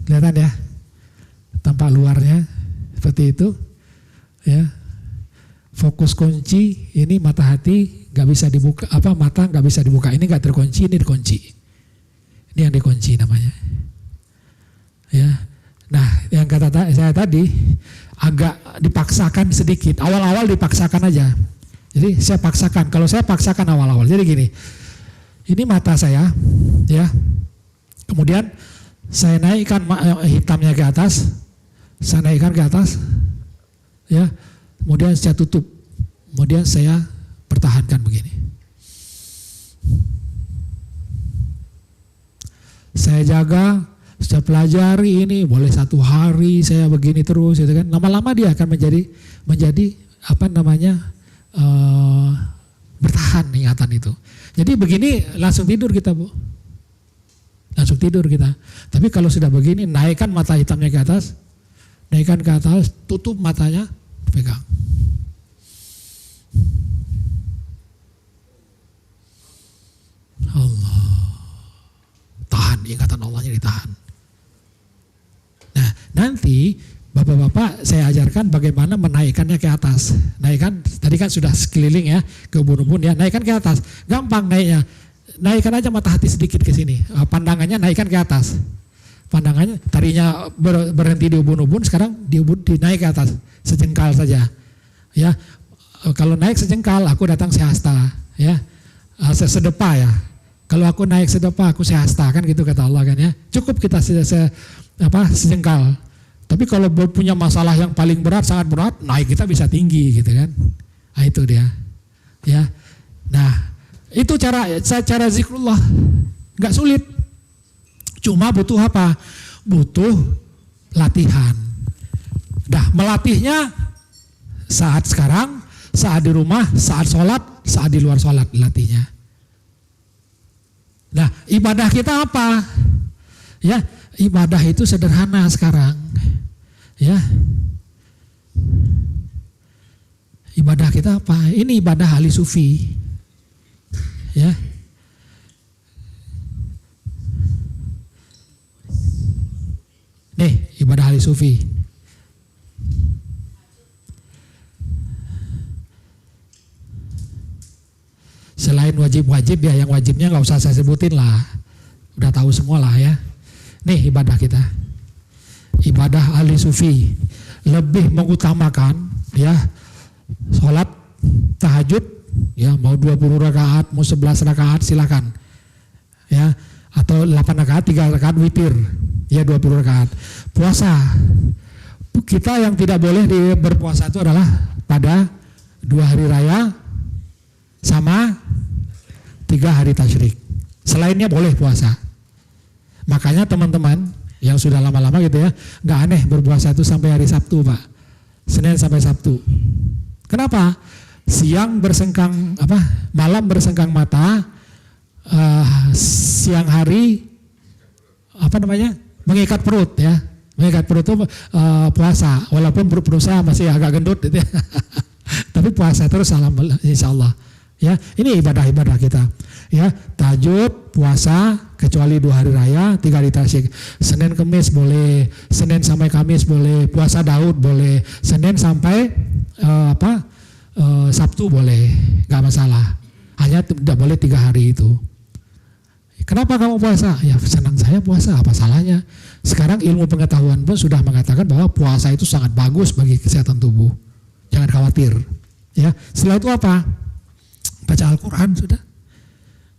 Kelihatan ya? Tampak luarnya seperti itu. Ya. Fokus kunci ini mata hati nggak bisa dibuka, apa mata nggak bisa dibuka. Ini nggak terkunci, ini dikunci. Ini yang dikunci namanya. Ya. Nah, yang kata saya tadi agak dipaksakan sedikit. Awal-awal dipaksakan aja. Jadi saya paksakan. Kalau saya paksakan awal-awal. Jadi gini. Ini mata saya, ya. Kemudian saya naikkan hitamnya ke atas. Saya naikkan ke atas. Ya. Kemudian saya tutup. Kemudian saya pertahankan begini. Saya jaga, saya pelajari ini, boleh 1 hari saya begini terus, gitu kan. Lama-lama dia akan menjadi apa namanya, bertahan ingatan itu. Jadi begini langsung tidur kita, Bu. Langsung tidur kita. Tapi kalau sudah begini, naikkan mata hitamnya ke atas, naikkan ke atas, tutup matanya, pegang. Allah. Tahan, ingatan Allahnya ditahan. Nah, nanti Bapak-bapak saya ajarkan bagaimana menaikkannya ke atas. Naikkan, tadi kan sudah sekeliling ya, ke ubun-ubun ya, naikkan ke atas. Gampang naiknya. Naikkan aja mata hati sedikit ke sini. Pandangannya naikkan ke atas. Pandangannya tadinya berhenti di ubun-ubun, sekarang dinaik ke atas. Sejengkal saja. Ya. Kalau naik sejengkal, aku datang sehasta, ya. Sedepa ya. Kalau aku naik sedepa, aku sehasta, kan gitu kata Allah kan ya. Cukup kita sejengkal. Tapi kalau punya masalah yang paling berat, sangat berat, naik kita bisa tinggi gitu kan. Nah itu dia. Ya. Nah, itu cara zikrullah. Enggak sulit. Cuma butuh apa? Butuh latihan. Nah, melatihnya saat sekarang, saat di rumah, saat sholat, saat di luar sholat latihnya. Nah, ibadah kita apa? Ya, ibadah itu sederhana sekarang. Ya, ibadah kita apa? Ini ibadah ahli sufi. Ya, nih ibadah ahli sufi. Selain wajib-wajib ya, yang wajibnya nggak usah saya sebutin lah, udah tahu semua lah ya. Nih ibadah kita. Ibadah ahli sufi lebih mengutamakan ya sholat tahajud ya, mau 20 rakaat, mau 11 rakaat silakan ya, atau 8 rakaat, 3 rakaat witir ya, 20 rakaat. Puasa kita yang tidak boleh berpuasa itu adalah pada 2 hari raya sama 3 hari tasyrik. Selainnya boleh puasa. Makanya teman-teman yang sudah lama-lama gitu ya, nggak aneh berpuasa itu sampai hari Sabtu, Pak. Senin sampai Sabtu. Kenapa? Siang bersengkang malam bersengkang mata, siang hari mengikat perut ya. Mengikat perut itu puasa, walaupun berusaha masih agak gendut gitu ya. Tapi puasa terus alhamdulillah insyaallah. Ya, ini ibadah-ibadah kita. Ya, tahajud, puasa, kecuali 2 hari raya, 3 hari tasyrik. Senin Kamis boleh, Senin sampai Kamis boleh, puasa Daud boleh, Senin sampai Sabtu boleh, nggak masalah. Hanya tidak boleh 3 hari itu. Kenapa kamu puasa? Ya senang saya puasa, apa salahnya? Sekarang ilmu pengetahuan pun sudah mengatakan bahwa puasa itu sangat bagus bagi kesehatan tubuh. Jangan khawatir. Ya, setelah itu apa? Baca Al-Quran sudah.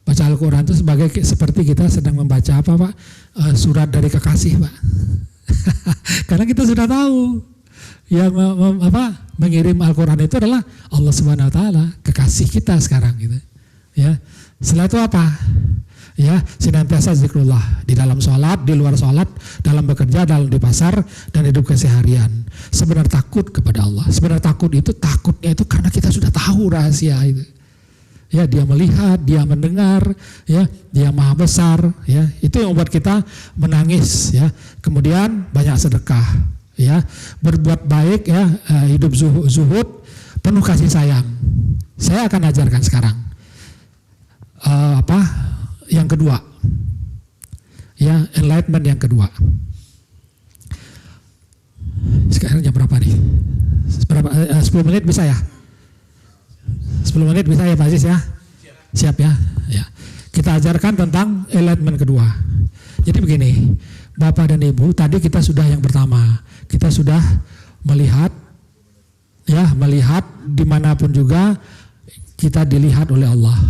Baca Al-Quran itu seperti kita sedang membaca apa Pak? Surat dari kekasih Pak. Karena kita sudah tahu yang mengirim Al-Quran itu adalah Allah Subhanahu Wa Taala, kekasih kita sekarang gitu. Ya, setelah itu apa? Ya, senantiasa zikrullah di dalam sholat, di luar sholat, dalam bekerja, dalam di pasar, dan hidup keseharian. Sebenarnya takut kepada Allah. Sebenarnya takutnya itu karena kita sudah tahu rahasia itu. Ya, dia melihat, dia mendengar, ya, dia maha besar, ya. Itu yang membuat kita menangis, ya. Kemudian banyak sedekah, ya, berbuat baik, ya, hidup zuhud, penuh kasih sayang. Saya akan ajarkan sekarang. Yang kedua, ya, enlightenment yang kedua. Sekarang jam berapa nih? 10 menit bisa ya? 10 menit bisa ya Pak Aziz ya? Siap ya? Ya. Kita ajarkan tentang enlightenment kedua. Jadi begini, Bapak dan Ibu, tadi kita sudah yang pertama, kita sudah melihat, ya, melihat dimanapun juga kita dilihat oleh Allah.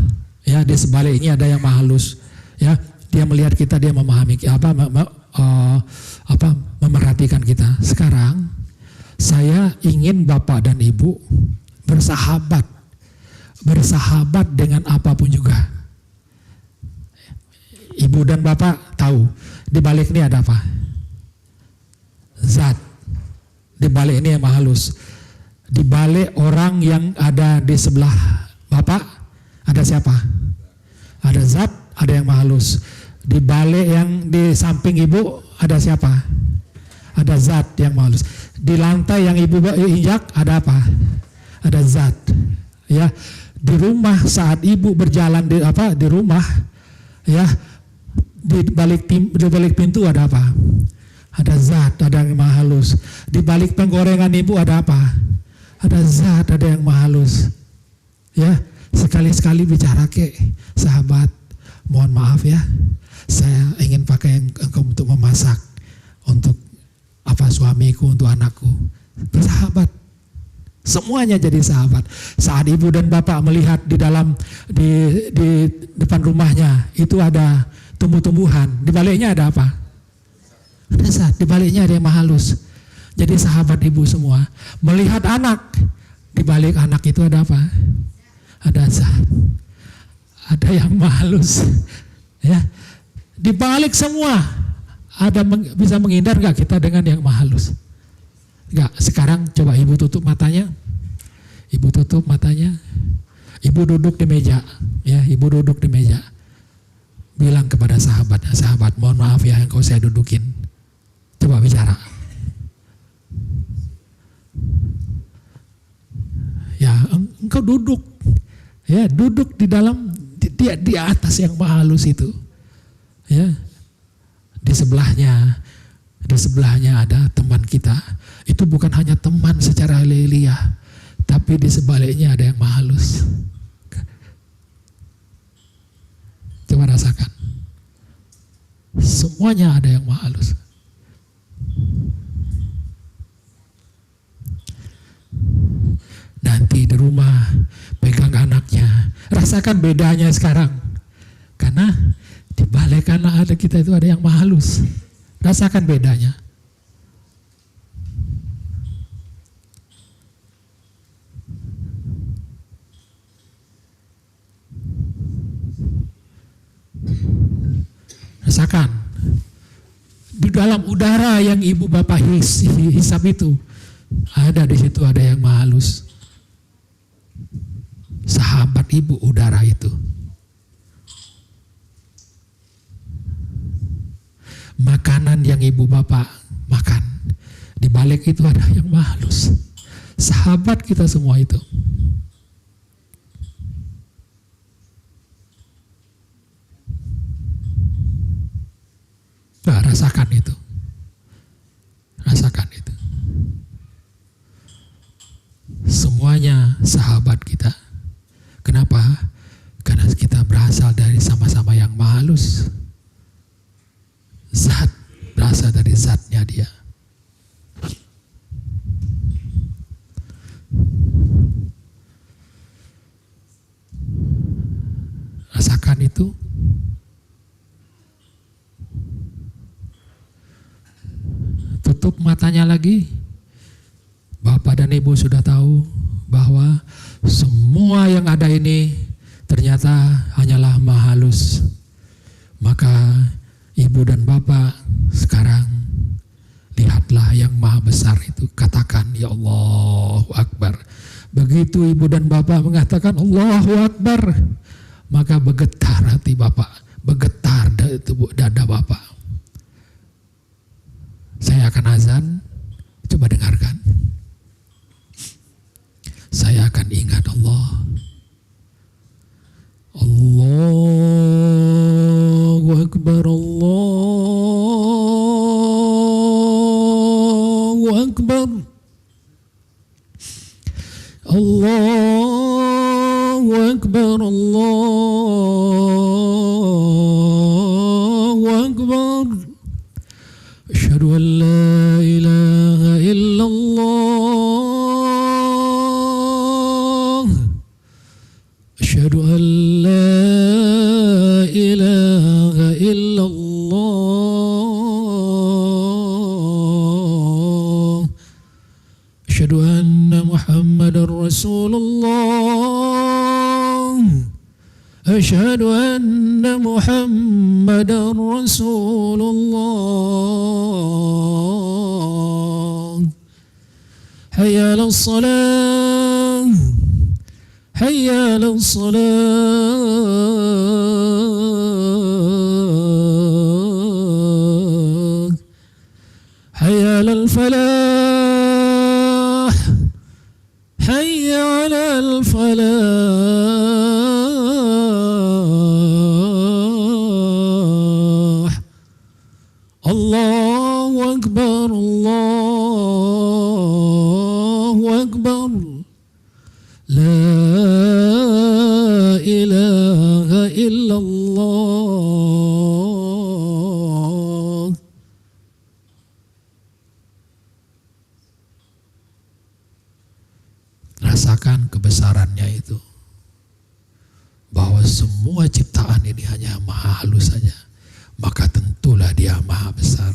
Ya, di sebaliknya ada yang maha halus. Ya, dia melihat kita, dia memahami memerhatikan kita. Sekarang saya ingin Bapak dan Ibu bersahabat dengan apapun juga. Ibu dan Bapak tahu di balik ini ada apa? Zat. Di balik ini yang maha halus. Di balik orang yang ada di sebelah Bapak ada siapa? Ada zat, ada yang maha halus. Di balik yang di samping ibu ada siapa? Ada zat yang maha halus. Di lantai yang ibu injak ada apa? Ada zat. Ya, di rumah saat ibu berjalan di rumah, ya, di balik pintu ada apa? Ada zat, ada yang maha halus. Di balik penggorengan ibu ada apa? Ada zat, ada yang maha halus. Ya. Sekali-sekali bicara sahabat, mohon maaf ya, saya ingin pakai engkau untuk memasak, untuk suamiku, untuk anakku. Bersahabat, semuanya jadi sahabat. Saat ibu dan bapak melihat di depan rumahnya itu ada tumbuh-tumbuhan, di baliknya ada apa? Ada zat, di baliknya ada yang maha halus. Jadi sahabat ibu semua. Melihat anak, di balik anak itu ada apa? Ada zat, ada yang maha halus, ya. Di balik semua bisa menghindar nggak kita dengan yang maha halus? Nggak. Sekarang coba ibu tutup matanya, ibu tutup matanya, ibu duduk di meja, ya, ibu duduk di meja. Bilang kepada sahabatnya, sahabat, mohon maaf ya, engkau saya dudukin. Coba bicara. Ya, engkau duduk. Ya, duduk di atas yang maha halus itu. Ya. Di sebelahnya ada teman kita. Itu bukan hanya teman secara ilmiah, tapi di sebaliknya ada yang maha halus. Coba rasakan. Semuanya ada yang maha halus. Nanti di rumah pegang anaknya, rasakan bedanya sekarang. Karena di balik anak ada kita itu ada yang maha halus. Rasakan bedanya. Rasakan. Di dalam udara yang ibu bapak hisap itu, ada di situ ada yang maha halus. Sahabat ibu udara itu. Makanan yang ibu bapak makan, di balik itu ada yang maha halus. Sahabat kita semua itu. Nah, rasakan itu. Rasakan itu. Semuanya sahabat kita. Kenapa? Karena kita berasal dari sama-sama yang maha halus. Zat berasal dari zatnya dia. Rasakan itu. tutup matanya lagi, Bapak dan Ibu sudah tahu bahwa semua yang ada ini ternyata hanyalah maha halus. Maka Ibu dan Bapak sekarang lihatlah yang maha besar itu. Katakan, ya Allahu Akbar. Begitu Ibu dan Bapak mengatakan Allahu Akbar, maka bergetar hati Bapak, bergetar dada Bapak. Saya akan azan, coba dengarkan. Saya akan ingat Allah. Allahu Akbar, Allahu Akbar. Allahu Akbar, Allahu Akbar. Asyhadu an la ilaha illallah. Asyhadu an la ilaha illallah. Asyhadu anna Muhammadar Rasulullah. Asyhadu anna Muhammadar Rasulullah. Hayya 'alas salah. Hayya 'alas salah. Hayya 'alal falah. Hayya 'alal falah. Allahu Akbar, Allahu Akbar. La ilaha illallah. Rasakan kebesarannya itu. Bahwa semua ciptaan ini hanya maha halus saja. Maka tentulah dia maha besar.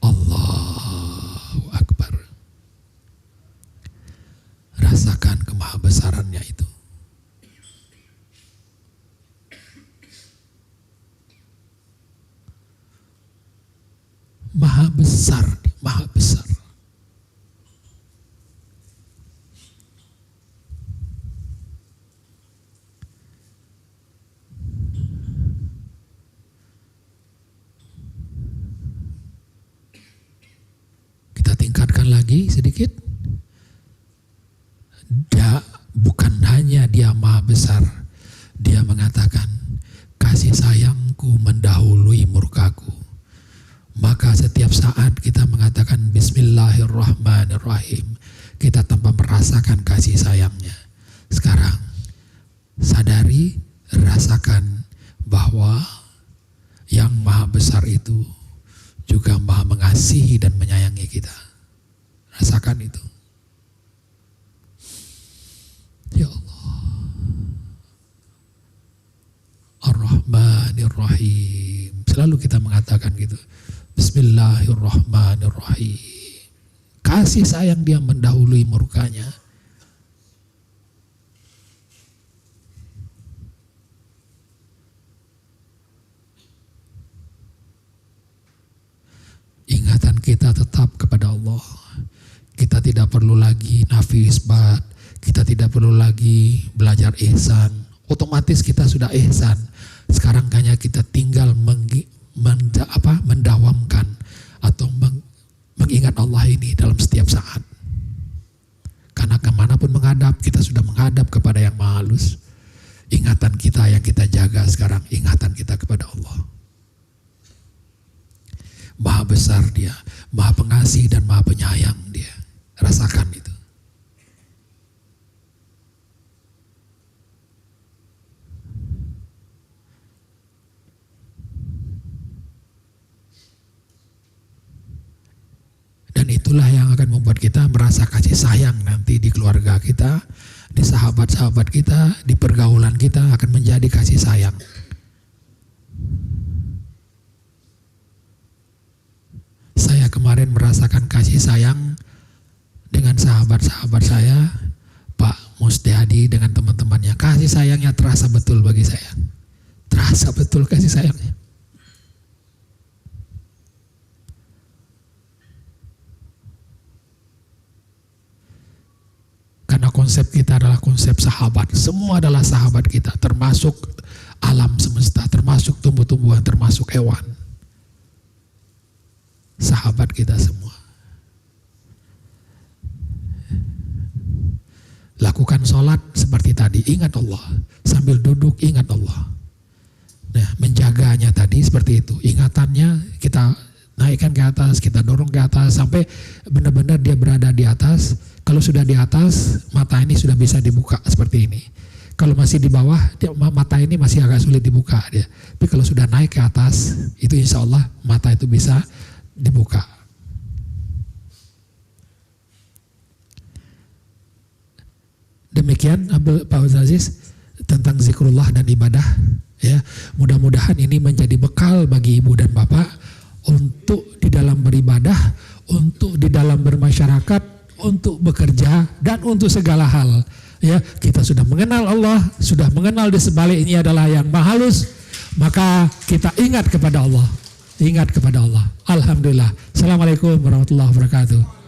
Allahu Akbar. Rasakan kemahabesarannya itu. Maha besar, maha besar. Kita tingkatkan lagi sedikit. Bukan hanya dia maha besar, dia mengatakan kasih sayangku mendahului murkaku. Maka setiap saat kita mengatakan Bismillahirrahmanirrahim, kita tanpa merasakan kasih sayangnya. Sekarang sadari, rasakan bahwa yang maha besar itu juga maha mengasihi dan menyayangi kita. Rasakan itu. Ya Allah. Ar-Rahmanir-Rahim. Selalu kita mengatakan gitu. Bismillahirrahmanirrahim. Kasih sayang dia mendahului murkanya. Ingatan kita tetap kepada Allah. Kita tidak perlu lagi nafi isbat. Kita tidak perlu lagi belajar ihsan. Otomatis kita sudah ihsan. Sekarang hanya kita tinggal mendawamkan atau mengingat Allah ini dalam setiap saat. Karena kemanapun menghadap, kita sudah menghadap kepada yang maha halus. Ingatan kita yang kita jaga sekarang, ingatan kita kepada Allah. Maha besar dia, maha pengasih dan maha penyayang dia. Rasakan itu. Dan itulah yang akan membuat kita merasa kasih sayang nanti di keluarga kita, di sahabat-sahabat kita, di pergaulan kita akan menjadi kasih sayang. Saya kemarin merasakan kasih sayang dengan sahabat-sahabat saya, Pak Mustiadi dengan teman-temannya. Kasih sayangnya terasa betul bagi saya. Terasa betul kasih sayangnya. Karena konsep kita adalah konsep sahabat. Semua adalah sahabat kita, termasuk alam semesta, termasuk tumbuh-tumbuhan, termasuk hewan. Sahabat kita semua. Lakukan sholat seperti tadi, ingat Allah. Sambil duduk, ingat Allah. Nah, menjaganya tadi seperti itu. Ingatannya kita naikkan ke atas, kita dorong ke atas, sampai benar-benar dia berada di atas. Kalau sudah di atas, mata ini sudah bisa dibuka seperti ini. Kalau masih di bawah, mata ini masih agak sulit dibuka dia. Tapi kalau sudah naik ke atas, itu insya Allah mata itu bisa dibuka. Demikian Pak Aziz tentang zikrullah dan ibadah. Ya, mudah-mudahan ini menjadi bekal bagi ibu dan bapak untuk di dalam beribadah, untuk di dalam bermasyarakat, untuk bekerja, dan untuk segala hal. Ya, kita sudah mengenal Allah, sudah mengenal di sebalik ini adalah yang maha halus, maka kita ingat kepada Allah. Ingat kepada Allah. Alhamdulillah. Assalamualaikum warahmatullahi wabarakatuh.